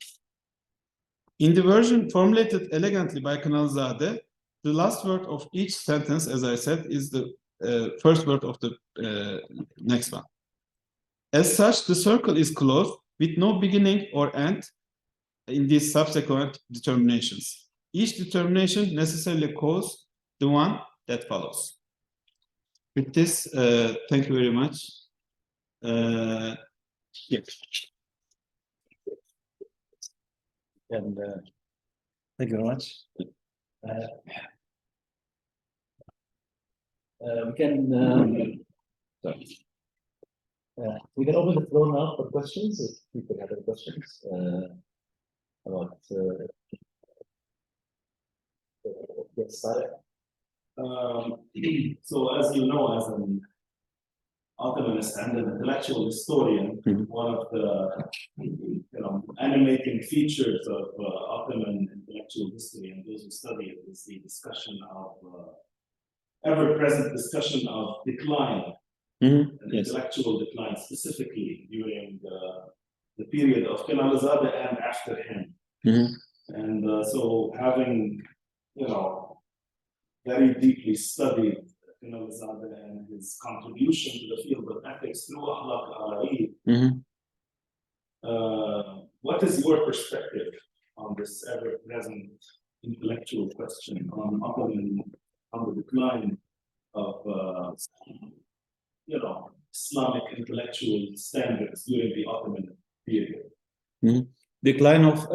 Speaker 1: In the version formulated elegantly by Ḳınālīzāde, the last word of each sentence, as I said, is the first word of the next one. As such, the circle is closed with no beginning or end in these subsequent determinations. Each determination necessarily causes the one that follows. With this, thank you very much. Yeah.
Speaker 2: And thank you very much. We can open the floor now for questions if people have any questions about get started.
Speaker 1: So as you know, as an Ottomanist and an intellectual historian, one of the animating features of Ottoman intellectual history and those who study it is the discussion of ever-present discussion of decline, and intellectual decline, specifically during the period of Ḳınālīzāde and after him. And so having, very deeply studied Ḳınālīzāde and his contribution to the field of ethics through ḥAlāḳ-ı, what is your perspective on this ever-present intellectual question on the decline of Islamic intellectual standards during the Ottoman period?
Speaker 4: Decline of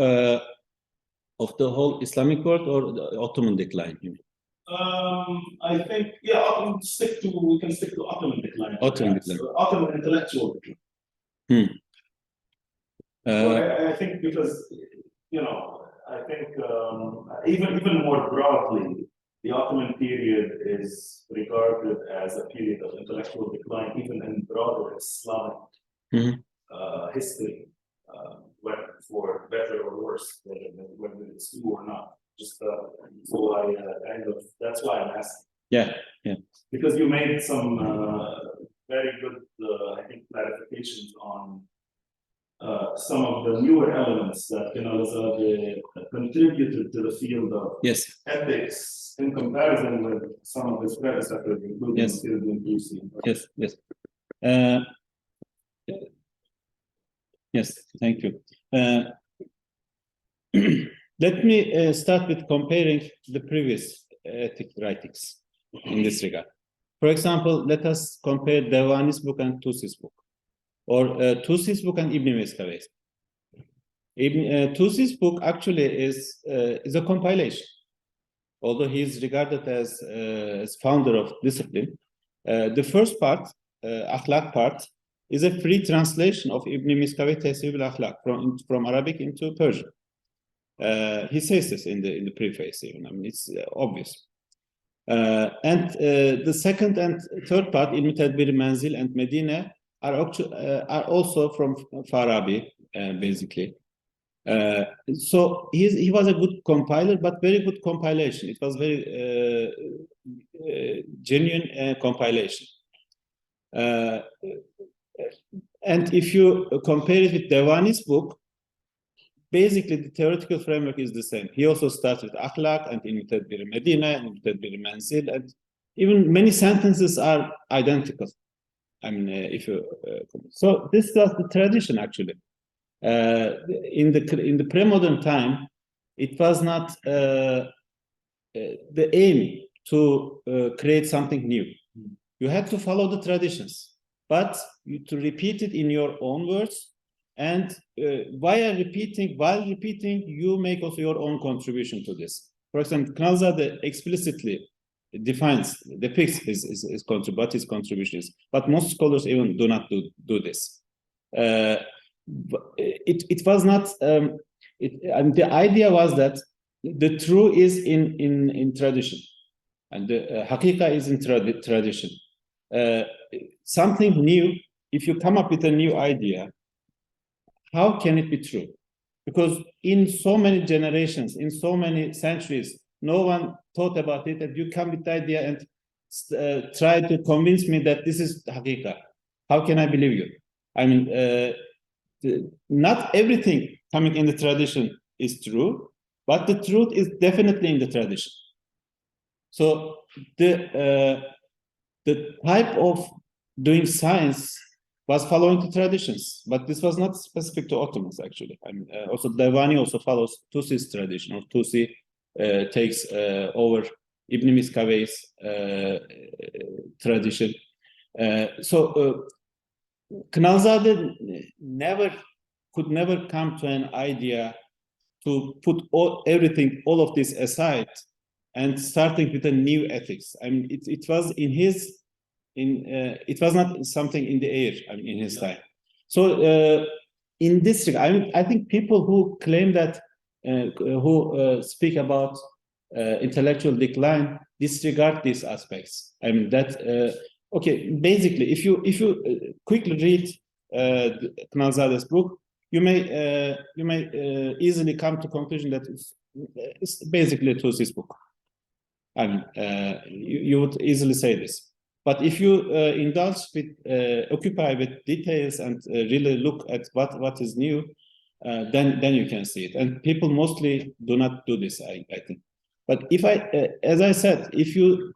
Speaker 4: the whole Islamic world, or the Ottoman decline?
Speaker 1: I think, we can stick to Ottoman decline.
Speaker 4: Ottoman decline.
Speaker 1: Ottoman intellectual decline. I think because, I think even more broadly, the Ottoman period is regarded as a period of intellectual decline, even in broader Islamic history, whether for better or worse, whether it's true or not. Just so I that's why I'm asking.
Speaker 4: Yeah.
Speaker 1: Because you made some very good, I think, clarifications on some of the newer elements that Ḳınālīzāde contributed to the field of ethics in comparison with some of his predecessors, including Çelebī.
Speaker 4: Yes, thank you. Let me start with comparing the previous ethic writings in this regard. For example, let us compare Devanī's book and Tusi's book, or Tusi's book and Ibn Miskawayh's. Tusi's book actually is a compilation. Although he is regarded as founder of discipline, the first part, Aḥlāq part, is a free translation of Ibn Miskawayh Tehsīb al-Aḥlāq from Arabic into Persian. He says this in the preface, even. I mean, it's obvious. And the second and third part, Ilm Tedbir Manzil and Medina, are also from Farabi, basically. So he was a good compiler, but very good compilation. It was very genuine compilation. And if you compare it with Devanī's book, basically the theoretical framework is the same. He also starts with Aḥlāq and Ilm Tedbir Medina and Ilm Tedbir Manzil, and even many sentences are identical. I mean, if you so this was the tradition actually. In the pre-modern time, it was not the aim to create something new. You had to follow the traditions, but to repeat it in your own words, and while repeating, you make also your own contribution to this. For example, Ḳınālīzāde explicitly depicts his contributions, but most scholars even do not do this. It was not. And the idea was that the true is in tradition, and the haqiqa is in tradition. Something new. If you come up with a new idea, how can it be true? Because in so many generations, in so many centuries, no one thought about it, and you come with the idea and try to convince me that this is haqiqa. How can I believe you? I mean, not everything coming in the tradition is true, but the truth is definitely in the tradition. So the type of doing science was following the traditions, but this was not specific to Ottomans actually. I mean, also Devanī also follows Tusi's tradition, or Tusi takes over Ibn Miskawayh's tradition. So Ḳınālīzāde could never come to an idea to put all of this aside and starting with a new ethics. I mean, it was it was not something in the air, I mean, in his time. So in this regard, I think people who claim that, who speak about intellectual decline disregard these aspects. I mean that okay. Basically, if you quickly read Ḳınālīzāde's book, you may easily come to conclusion that it's basically a Tusi's book. I mean, you would easily say this. But if you indulge with, occupy with details and really look at what is new, then you can see it. And people mostly do not do this, I think. But if as I said, if you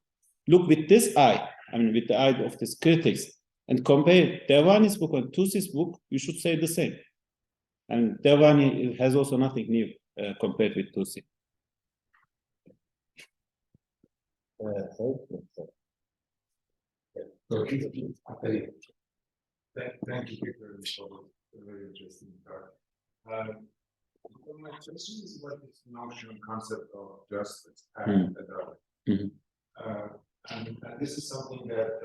Speaker 4: look with this eye, I mean, with the eye of these critics, and compare Devani's book and Tusi's book, you should say the same. And Devani has also nothing new compared with Tusi.
Speaker 3: Thank you very much for a very interesting talk. My question is about this notion concept of justice and this is something that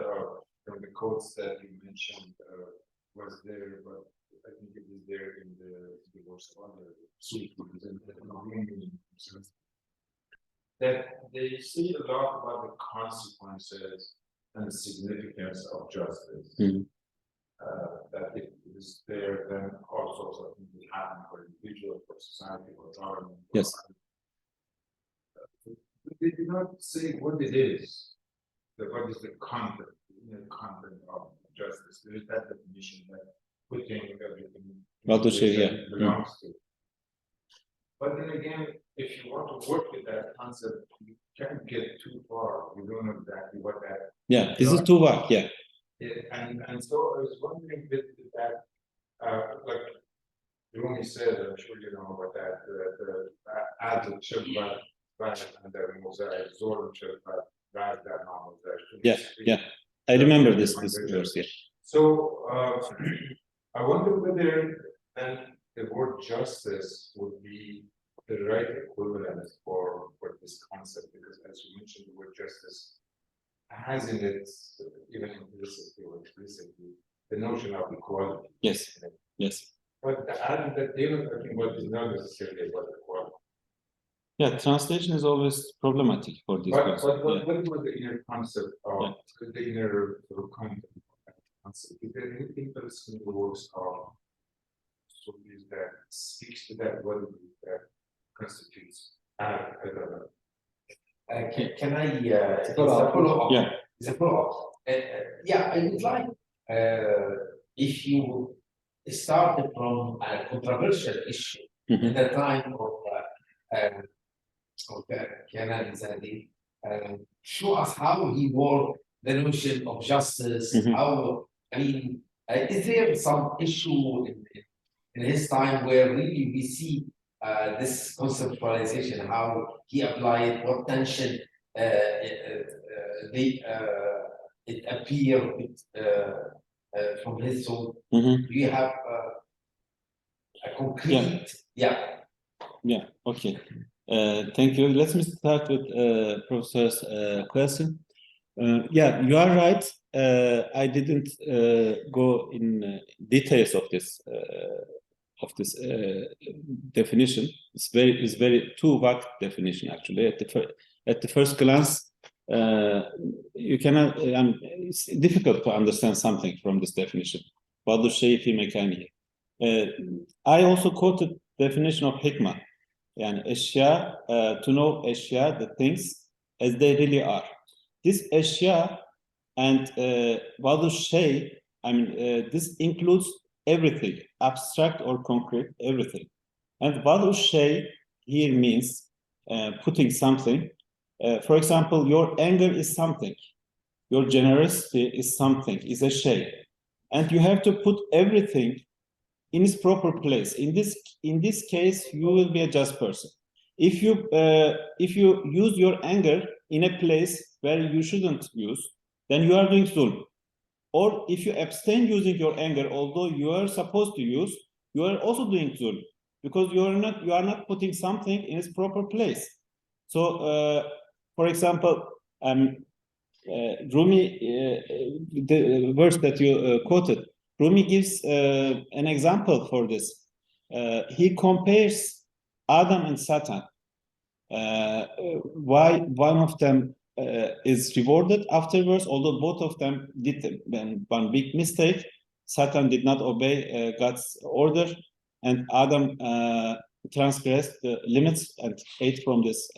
Speaker 3: from the quotes that you mentioned was there, but I think it is there in the divorce of other sutras and that they say a lot about the consequences and the significance of justice. That if it is there, then all sorts of things will happen for individuals, for society, for government.
Speaker 4: Yes.
Speaker 3: They do not say what it is. What is the content, content of justice? There is that definition that putting everything belongs to. But then again, if you want to work with that concept, you can't get too far. You don't know exactly what that.
Speaker 4: Yeah, this is too vague. Yeah.
Speaker 3: And so I was wondering with that, like Rumi said, I'm sure you know about that,
Speaker 4: Yeah, I remember this verse here.
Speaker 3: So I wonder whether then the word justice would be the right equivalent for this concept, because as you mentioned, the word justice has in it, even implicitly or explicitly, the notion of equality.
Speaker 4: Yes, yes.
Speaker 3: But the added that they were talking about is not necessarily about equality.
Speaker 4: Yeah, translation is always problematic for this.
Speaker 3: But what was the inner concept of the inner sort of content of that concept? Is there anything else in the works of Sufis that speaks to that? What is it that constitutes? I don't know.
Speaker 5: Can I follow up?
Speaker 4: Yeah.
Speaker 5: It's a follow-up. Yeah, I would like if you started from a controversial issue at the time of Ḳınālīzāde, show us how he worked the notion of justice. How, I mean, is there some issue in his time where really we see this conceptualization, how he applied, what tension it appeared from his thought? Do you have a concrete?
Speaker 4: Yeah, okay. Thank you. Let me start with Professor's question. Yeah, you are right. I didn't go in details of this definition. It's very too vague definition actually. At the first glance, you cannot. It's difficult to understand something from this definition. Bazı şey fi mekanihi. I also quoted definition of hikmah. Yani eşya, to know eşya, the things as they really are. This eşya and bazı şey, I mean, this includes everything, abstract or concrete, everything. And bazı şey here means putting something. For example, your anger is something. Your generosity is something, is a şey. And you have to put everything in its proper place. In this case, you will be a just person. If you use your anger in a place where you shouldn't use, then you are doing zulm. Or if you abstain using your anger, although you are supposed to use, you are also doing zulm, because you are not putting something in its proper place. So, for example, Rumi, the verse that you quoted, Rumi gives an example for this. He compares Adam and Satan. why one of them is rewarded afterwards, although both of them did one big mistake. Satan did not obey God's order, and Adam transgressed the limits and ate from this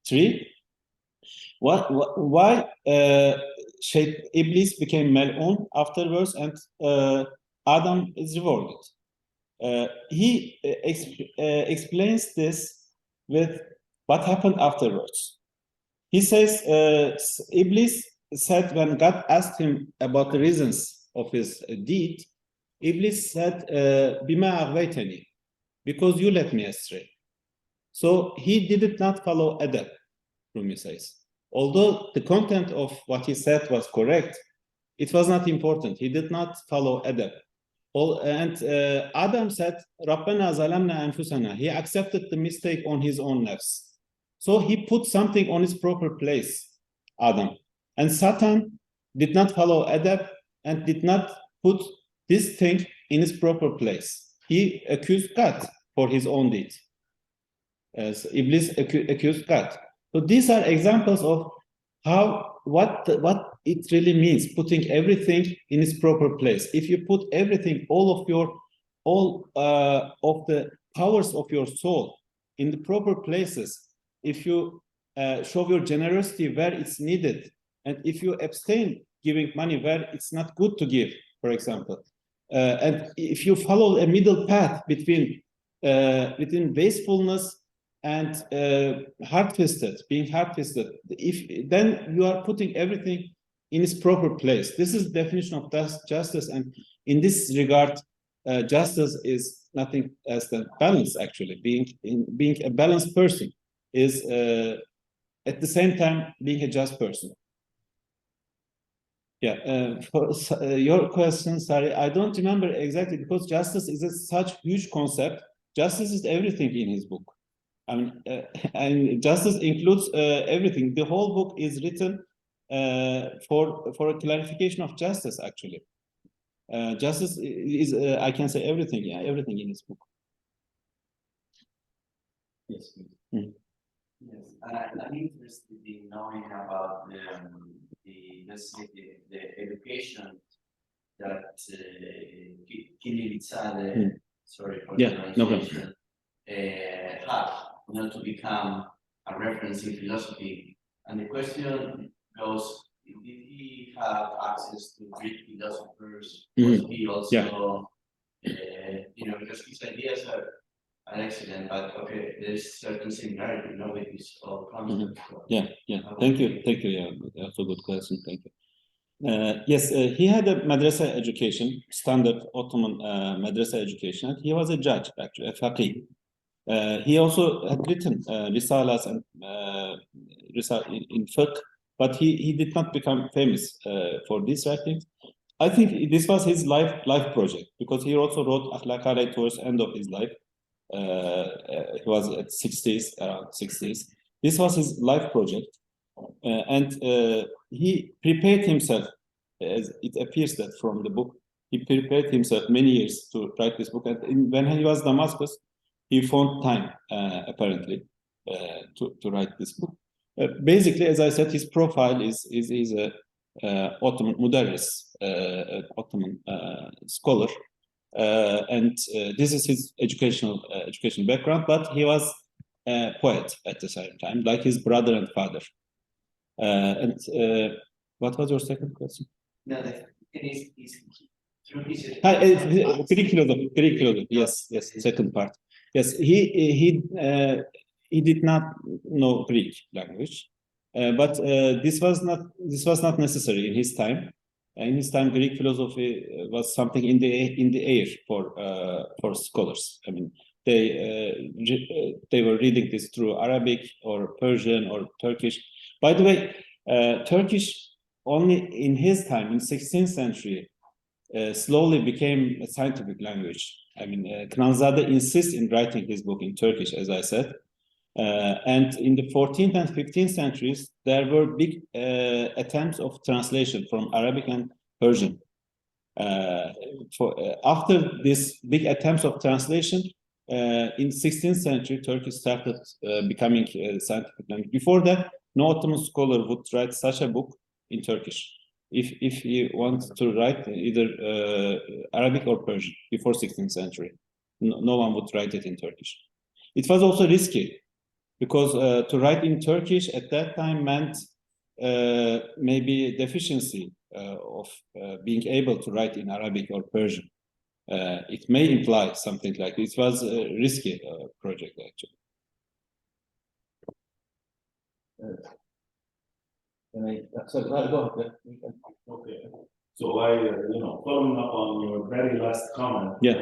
Speaker 4: tree. Why Iblis became mal'un afterwards, and Adam is rewarded? He explains this with what happened afterwards. He says, Iblis said when God asked him about the reasons of his deed, Iblis said, Bima aghwaytani, because you led me astray. So he did not follow adab, Rumi says. Although the content of what he said was correct, it was not important. He did not follow adab. And Adam said, Rabbana zalamna anfusana. He accepted the mistake on his own nafs. So he put something on its proper place, Adam. And Satan did not follow adab and did not put this thing in its proper place. He accused God for his own deed. As Iblis accused God. So these are examples of what it really means, putting everything in its proper place. If you put everything, all of the powers of your soul in the proper places, if you show your generosity where it's needed, and if you abstain giving money where it's not good to give, for example, and if you follow a middle path between wastefulness and being hard-fisted, then you are putting everything in its proper place. This is the definition of justice, and in this regard, justice is nothing else than balance. Actually, being a balanced person is at the same time being a just person. Yeah, for your question, sorry, I don't remember exactly, because justice is such huge concept. Justice is everything in his book. I mean, and justice includes everything. The whole book is written for a clarification of justice, actually. Justice is, I can say everything, yeah, everything in his book.
Speaker 2: Yes, please.
Speaker 4: Mm.
Speaker 6: Yes, I'm interested in knowing about the education that Ḳınālīzāde, sorry for the pronunciation, had in order to become a reference in philosophy. And the question goes, did he have access to Greek philosophers? Was he also, because his ideas are excellent, but okay, there's certain similarity, with this whole concept.
Speaker 4: Yeah. Thank you. Yeah, that's a good question. Thank you. Yes, he had a madrasa education, standard Ottoman madrasa education. He was a judge, actually, a faqih. He also had written risalas and in fiqh, but he did not become famous for these writings. I think this was his life project, because he also wrote ʿAlāḳ-ı towards the end of his life. He was at 60s, around 60s. This was his life project, and he prepared himself, as it appears that from the book, he prepared himself many years to write this book. And when he was in Damascus, he found time, apparently, to write this book. Basically, as I said, his profile is a Ottoman mudarris, Ottoman scholar. And this is his education background, but he was a poet at the same time, like his brother and father. And what was your second question?
Speaker 6: No, it is through his
Speaker 4: Greek philosophy. Yes, second part. Yes, he did not know Greek language, but this was not necessary in his time. In his time, Greek philosophy was something in the air for scholars. I mean, they were reading this through Arabic or Persian or Turkish. By the way, Turkish only in his time, in 16th century, slowly became a scientific language. I mean, Ḳınālīzāde insists in writing his book in Turkish, as I said. And in the 14th and 15th centuries, there were big attempts of translation from Arabic and Persian. After these big attempts of translation, in 16th century, Turkish started becoming a scientific language. Before that, no Ottoman scholar would write such a book in Turkish. If he wants to write either Arabic or Persian before 16th century, no one would write it in Turkish. It was also risky because to write in Turkish at that time meant maybe deficiency of being able to write in Arabic or Persian. It may imply something like it was a risky project actually.
Speaker 2: Go ahead.
Speaker 7: Okay. So following up on your very last comment,
Speaker 4: Yeah.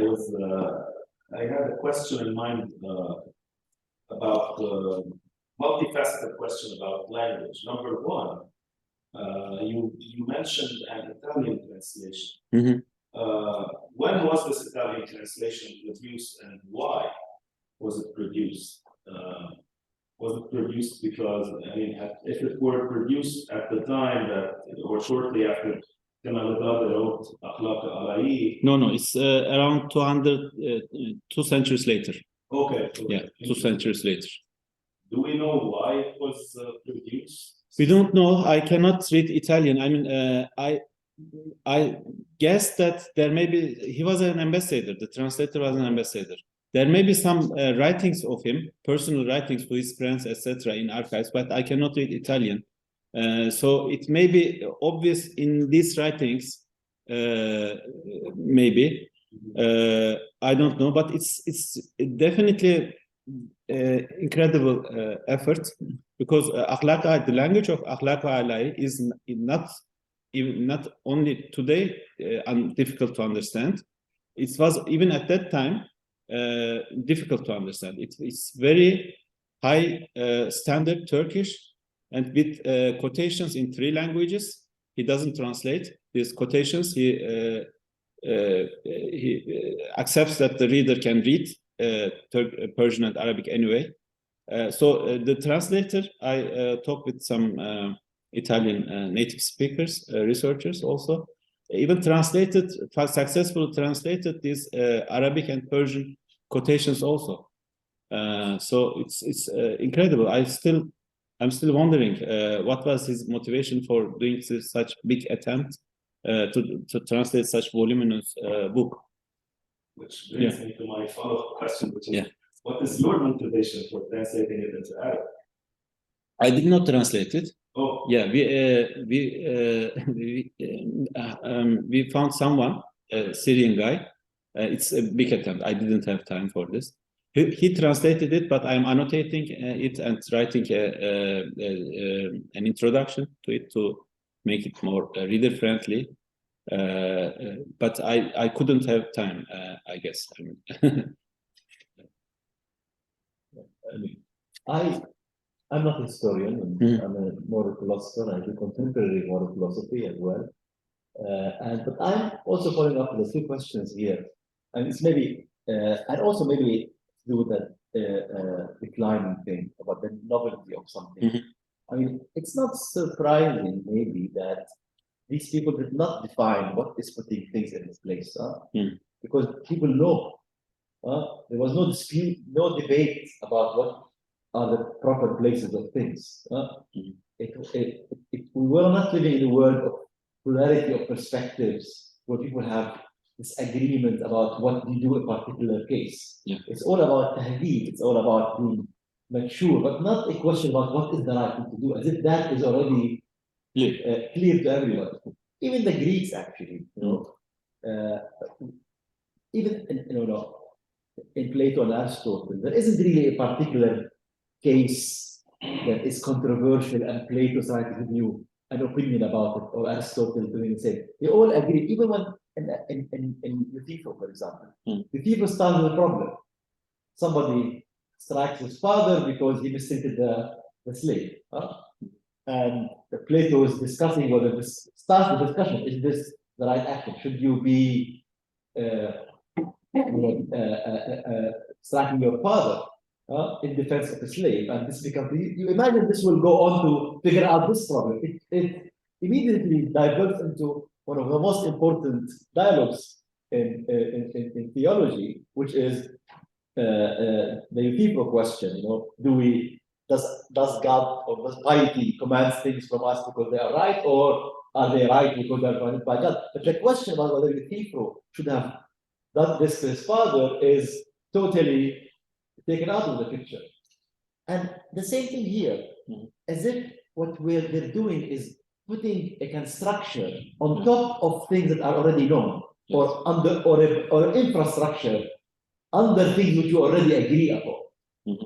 Speaker 7: I had a question in mind about multifaceted question about language. Number one, you mentioned an Italian translation.
Speaker 4: Mm-hmm.
Speaker 7: When was this Italian translation produced, and why was it produced? Was it produced because, I mean, if it were produced at the time that, or shortly after Ḳınālīzāde wrote Aḥlāқ-ı,
Speaker 4: No, it's around 2 centuries later.
Speaker 7: Okay.
Speaker 4: Yeah, 2 centuries later.
Speaker 7: Do we know why it was produced?
Speaker 4: We don't know. I cannot read Italian. I mean, I guess that there may be, he was an ambassador, the translator was an ambassador. There may be some writings of him, personal writings to his friends, etc. in archives, but I cannot read Italian. So it may be obvious in these writings, maybe. I don't know, but it's definitely incredible effort because ʿAlāqq-ı, the language of ʿAlāqq-ı is not only today difficult to understand. It was even at that time difficult to understand. It's very high standard Turkish and with quotations in 3 languages. He doesn't translate these quotations. He accepts that the reader can read Persian and Arabic anyway. So the translator, I talked with some Italian native speakers, researchers also, even successfully translated these Arabic and Persian quotations also. So it's incredible. I'm still wondering what was his motivation for doing such big attempt to translate such voluminous book.
Speaker 7: Which brings me to my follow-up question, which is, what is your motivation for translating it into Arabic?
Speaker 4: I did not translate it.
Speaker 7: Oh.
Speaker 4: Yeah, we found someone, a Syrian guy. It's a big attempt. I didn't have time for this. He translated it, but I'm annotating it and writing an introduction to it to make it more reader-friendly. But I couldn't have time, I guess.
Speaker 2: I'm not a historian. I'm a moral philosopher. I do contemporary moral philosophy as well. But I'm also following up with the 2 questions here, and it's maybe and also maybe do with that declining thing about the novelty of something. I mean, it's not surprising maybe that these people did not define what is putting things in its place, because people know. There was no dispute, no debate about what are the proper places of things. We were not living in a world of plurality of perspectives where people have disagreement about what you do in a particular case. It's all about tahdīd, it's all about being mature, but not a question about what is the right thing to do, as if that is already clear to everyone. Even the Greeks, actually, even in Plato and Aristotle, there isn't really a particular case that is controversial and Plato trying to give you an opinion about it, or Aristotle doing the same. They all agree, even when in Euthyphro, for example. Euthyphro starts with a problem. Somebody strikes his father because he mistreated the slave. And Plato is discussing whether this starts the discussion, is this the right action? Should you be striking your father in defense of a slave? And this becomes, you imagine this will go on to figure out this problem. It immediately diverts into one of the most important dialogues in theology, which is the Euthyphro question, does God or does piety commands things from us because they are right, or are they right because they are commanded by God? But the question about whether Euthyphro should have done this to his father is totally taken out of the picture. And the same thing here, as if what they're doing is putting a construction on top of things that are already known, or under or infrastructure under things which you already agree upon.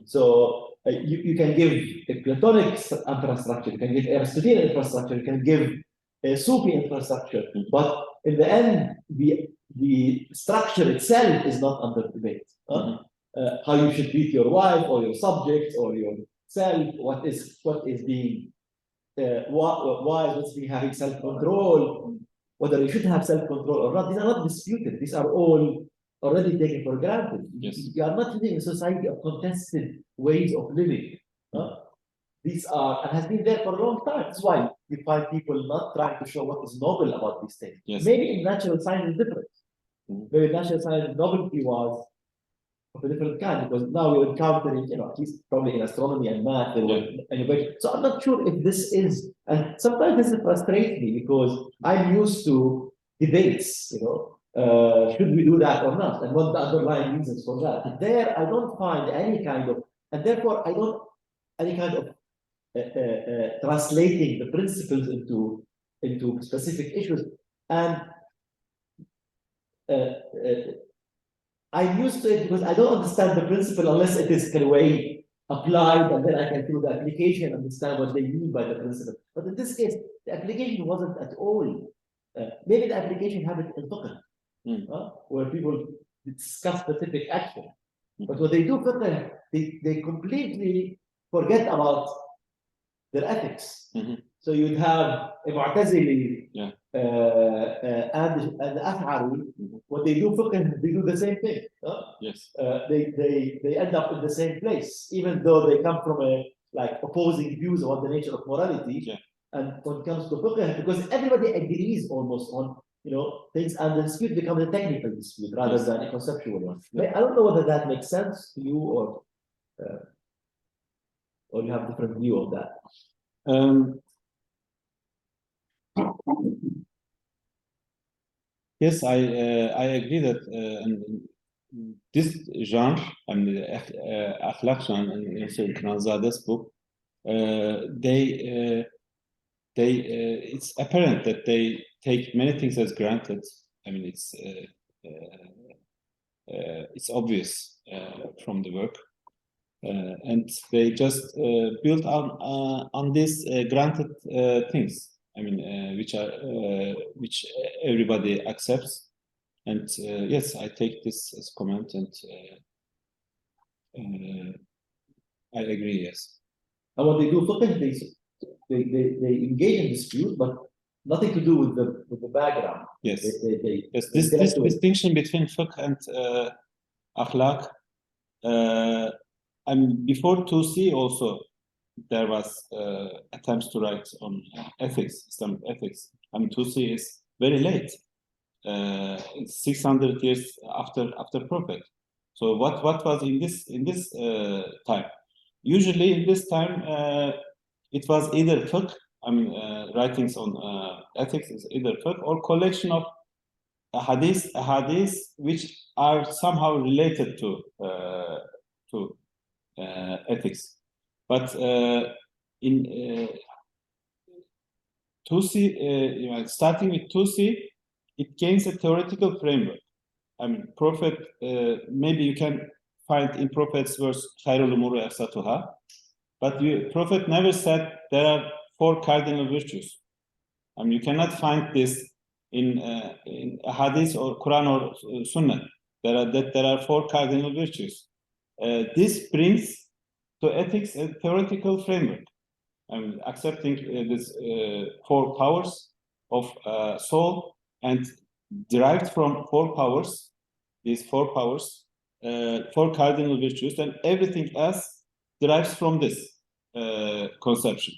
Speaker 2: So you can give a Platonic infrastructure, you can give Aristotelian infrastructure, you can give a Sufi infrastructure, but in the end, the structure itself is not under debate. How you should treat your wife or your subjects or yourself, what is being what's being having self-control, whether you should have self-control or not. These are not disputed. These are all already taken for granted. You are not living in a society of contested ways of living. These are, and has been there for a long time. That's why you find people not trying to show what is noble about these things. Maybe in natural science is different. Maybe in natural science novelty was of a different kind, because now we're encountering, at least probably in astronomy and math, so I'm not sure if this is, and sometimes this frustrates me because I'm used to debates, should we do that or not, and what the underlying reasons for that. There, I don't find any kind of, and therefore I don't any kind of translating the principles into specific issues, and I'm used to it because I don't understand the principle unless it is in a way applied, and then I can do the application and understand what they mean by the principle. But in this case, the application wasn't at all. Maybe the application happened in fiqh, where people discuss specific action. But when they do fiqh, they completely forget about their ethics. So you'd have a Mu'tazili and the Aḥlāқ, what they do fiqh, they do the same thing. They end up in the same place, even though they come from opposing views about the nature of morality. And when it comes to fiqh, because everybody agrees almost on things, and the dispute becomes a technical dispute rather than a conceptual one. But I don't know whether that makes sense to you, or you have a different view of that.
Speaker 4: Yes, I agree that this genre, I mean the Aḥlāқ genre, and also in Ḳınālīzāde's book, it's apparent that they take many things as granted. I mean, it's obvious from the work, and they just build on these granted things. I mean, which everybody accepts, and yes, I take this as comment, and I agree. Yes.
Speaker 2: And what they do, they engage in dispute, but nothing to do with the background.
Speaker 4: Yes. Yes. This distinction between fiqh and Aḥlāқ, and before 2C also, there was attempts to write on ethics, Islamic ethics. I mean, 2C is very late, 600 years after Prophet. So what was in this time? Usually in this time, it was either fiqh. I mean, writings on ethics is either fiqh or collection of hadith which are somehow related to ethics. But in 2C, starting with 2C, it gains a theoretical framework. I mean, Prophet, maybe you can find in Prophet's verse, خَيْرُ الْأُمُورِ أَوْسَطُهَا, but Prophet never said there are 4 cardinal virtues. I mean, you cannot find this in Hadith or Quran or Sunnah. There are 4 cardinal virtues. This brings to ethics a theoretical framework. I'm accepting this 4 powers of soul, and derived from 4 powers, these 4 powers, 4 cardinal virtues, and everything else derives from this conception.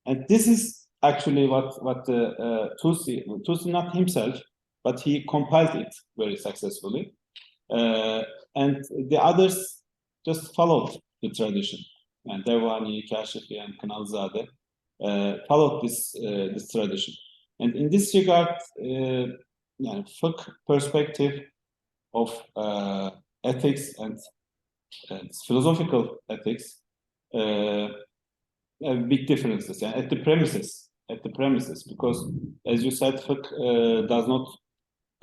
Speaker 4: And this is actually what Tusi not himself, but he compiled it very successfully. And the others just followed the tradition. And Devani, Kashifi, and Ḳınālīzāde followed this tradition. And in this regard, fiqh perspective of ethics and philosophical ethics have big differences at the premises. Because, as you said, fiqh does not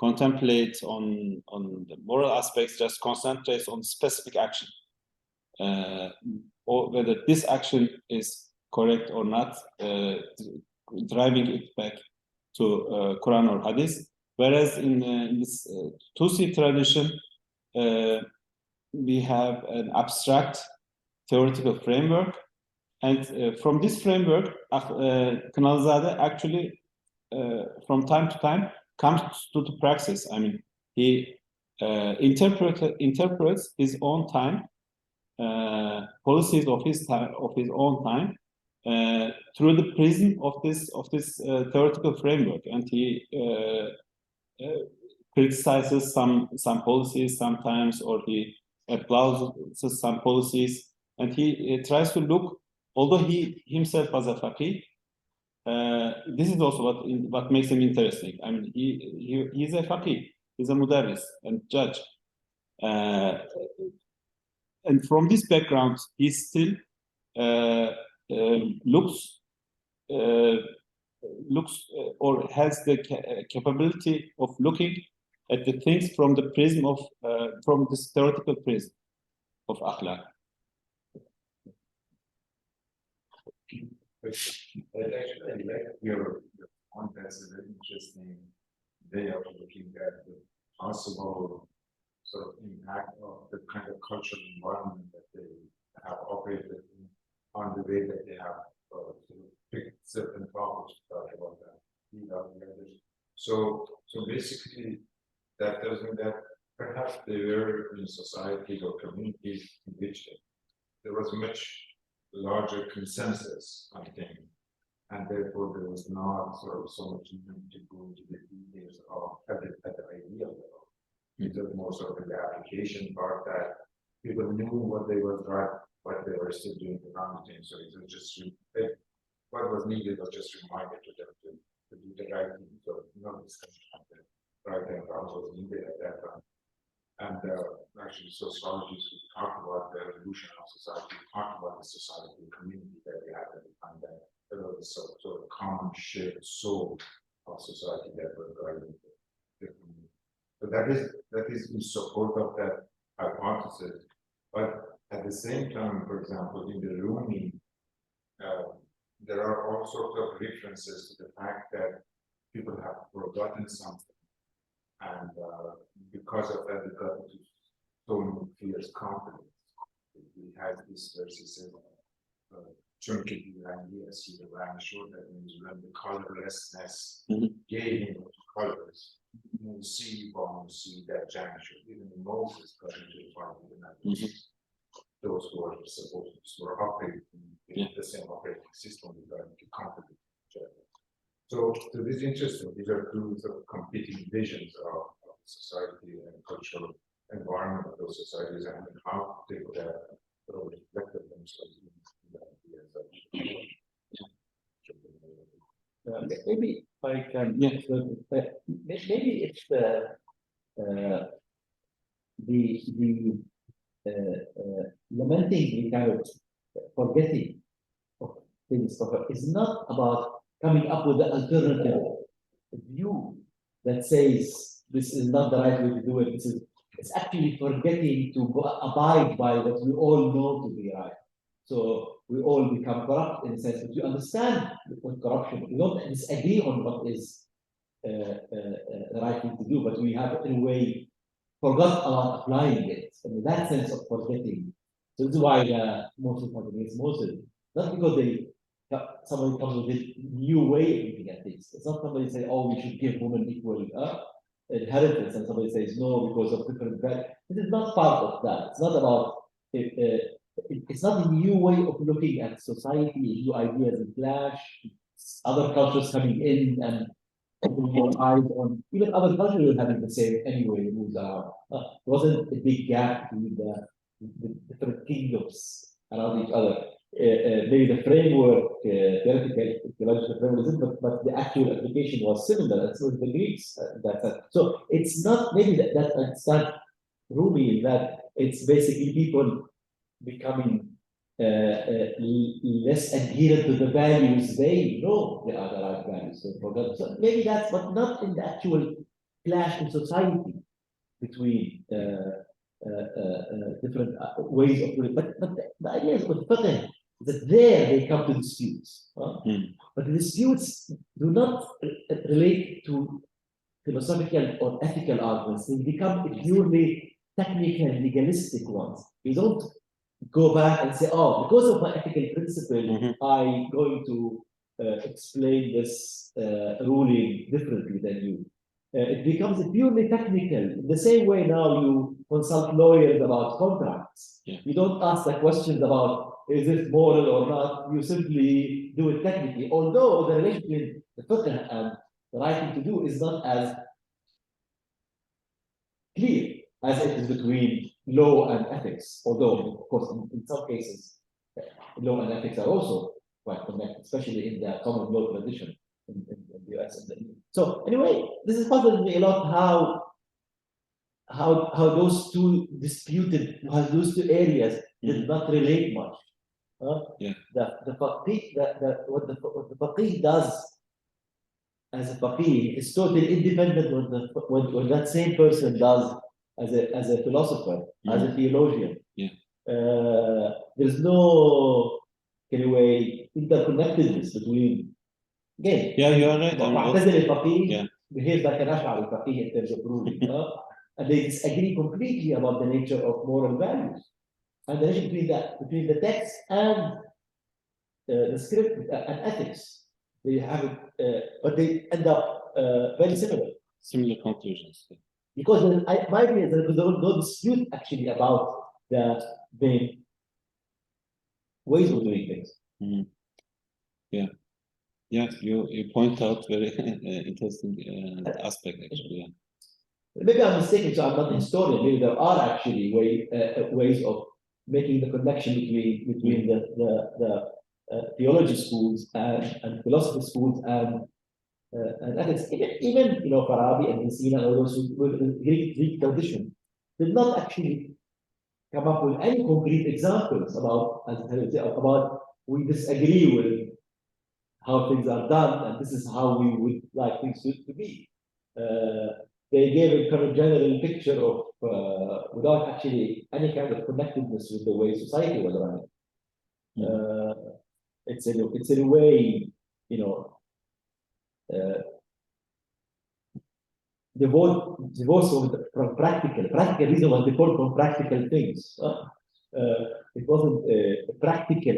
Speaker 4: contemplate on the moral aspects, just concentrates on specific action, or whether this action is correct or not, driving it back to Quran or Hadith. Whereas in this Tusi tradition, we have an abstract theoretical framework, and from this framework, Ḳınālīzāde actually, from time to time, comes to the praxis. I mean, he interprets his own time, policies of his own time, through the prism of this theoretical framework, and he criticizes some policies sometimes, or he applauds some policies, and he tries to look. Although he himself was a faqih, this is also what makes him interesting. I mean, he's a faqih, he's a mudarris and judge, and from this background, he still looks or has the capability of looking at the things from the prism of from this theoretical prism of Aḥlāq.
Speaker 3: But actually, I like your point. That's a very interesting way of looking at the possible sort of impact of the kind of cultural environment that they have operated in, on the way that they have sort of picked certain topics to talk about that. So basically, that tells me that perhaps they were in societies or communities in which there was much larger consensus on things, and therefore there was not sort of so much need to go into the details of at the ideal level. It was more sort of the application part that people knew what they were right, but they were still doing the wrong thing. So it was just what was needed was just reminded to them to do the right thing. So no discussion on the right and wrong was needed at that time. And actually, sociologists who talk about the evolution of society, talk about the society, the community that we have at the time, that there was a sort of common shared soul of society that was driving the community. So that is in support of that hypothesis. But at the same time, for example, in the Rumi, there are all sorts of references to the fact that people have forgotten something. And because of that, we got into so many fierce conflicts. We had this verses Chunki Rangi Asi the Rangisho, that means when the colorlessness gave him colors, you see that Janisho. Even Moses got into the fight with the those who are supposed to operate in the same operating system with conflict with each other. So this is interesting. These are two sort of competing visions of society and cultural environment of those societies, and how they would have sort of reflected themselves in that idea.
Speaker 2: Maybe I can. Maybe it's lamenting the kind of forgetting of things is not about coming up with an alternative view that says this is not the right way to do it. It's actually forgetting to abide by what we all know to be right. So we all become corrupt in the sense that you understand what corruption. We don't disagree on what is the right thing to do, but we have in a way forgot about applying it. In that sense of forgetting. So this is why Muslims are against Muslims. Not because somebody comes with a new way of looking at things. It's not somebody say, oh, we should give women equal inheritance, and somebody says no because of different values. It is not part of that. It's not about it's not a new way of looking at society, new ideas and clash, other cultures coming in and more eyes on even other cultures were having the same anyway. It was wasn't a big gap between the different kingdoms around each other. Maybe the framework, theological framework, but the actual application was similar. That's with the Greeks. So it's not maybe it's not Rumi that it's basically people becoming less adherent to the values they know they are the right values. So maybe that's, but not in the actual clash in society between different ways of doing. But the idea is with fiqh that there they come to disputes. But the disputes do not relate to philosophical or ethical arguments. They become purely technical, legalistic ones. You don't go back and say, oh, because of my ethical principle, I'm going to explain this ruling differently than you. It becomes purely technical. In the same way now you consult lawyers about contracts. You don't ask the questions about is it moral or not. You simply do it technically. Although the relation between the fiqh and the right thing to do is not as clear as it is between law and ethics. Although, of course, in some cases, law and ethics are also quite connected, especially in the common law tradition in the US. So anyway, this is puzzling me a lot how those two areas did not relate much. What the faqih does as a faqih is totally independent what that same person does as a philosopher, as a theologian. There's no, in a way, interconnectedness between. Again,
Speaker 4: you are right.
Speaker 2: Mu'tazili faqih behaves like an Aḥlāḳ-ı faqih in terms of ruling, and they disagree completely about the nature of moral values and the relation between the text and the script and ethics. They have, but they end up very similar.
Speaker 4: Similar conclusions.
Speaker 2: Because my view is that there was no dispute actually about the ways of doing things.
Speaker 4: You point out very interesting aspect actually.
Speaker 2: Maybe I'm mistaken, so I'm not a historian. Maybe there are actually ways of making the connection between the theology schools and philosophy schools and ethics. Even Farabi and Messina and all those with the Greek tradition did not actually come up with any concrete examples about we disagree with how things are done and this is how we would like things to be. They gave a kind of general picture of without actually any kind of connectedness with the way society was running. It's in a way, divorce from practical reason was default from practical things. It wasn't a practical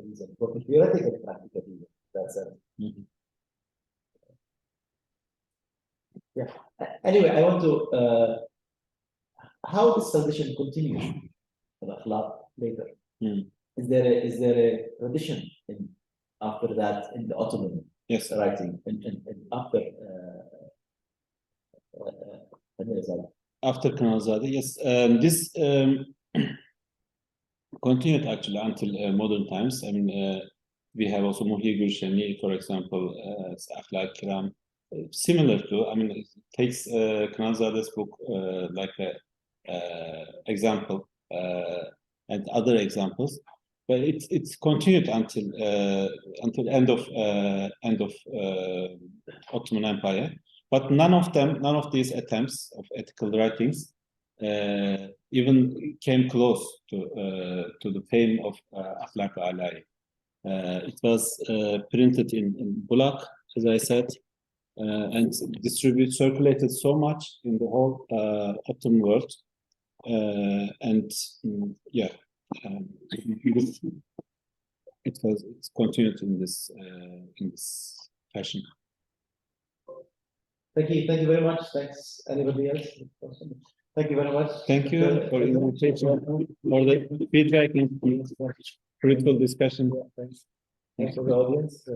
Speaker 2: reason, it was a theoretical practical reason. That's it. Anyway, I want to how this tradition continues in Aḥlāq later. Is there a tradition after that in the Ottoman writing and after
Speaker 4: after Ḳınālīzāde? Yes, this continued actually until modern times. I mean, we have also Muhyi Gülşenli, for example, Aḥlāқ-ı, similar to. I mean, it takes Ḳınālīzāde's book like a example and other examples. But it's continued until end of Ottoman Empire. But none of these attempts of ethical writings even came close to the fame of Aḥlāқ-ı ʿAlāଈ. It was printed in Bulaq, as I said, and circulated so much in the whole Ottoman world, it's continued in this fashion.
Speaker 2: Thank you very much. Thanks. Anybody else? Thank you very much.
Speaker 4: Thank you for the invitation, for the feedback and fruitful discussion.
Speaker 2: Thanks for the audience.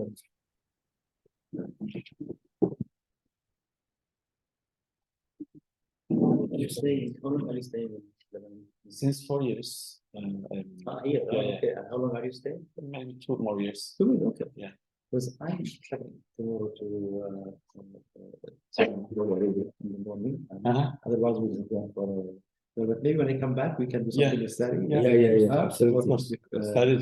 Speaker 2: you staying? How long are you staying in Lebanon?
Speaker 4: Since 4 years.
Speaker 2: Here.
Speaker 4: Yeah, yeah.
Speaker 2: Okay. And how long are you staying?
Speaker 4: Maybe 2 more years.
Speaker 2: 2 weeks. Okay.
Speaker 4: Yeah.
Speaker 2: Because I'm traveling tomorrow to Saudi Arabia in the morning. And otherwise, we will go for. But maybe when I come back, we can do something with Saudi.
Speaker 4: Yeah.
Speaker 2: Absolutely.
Speaker 4: Study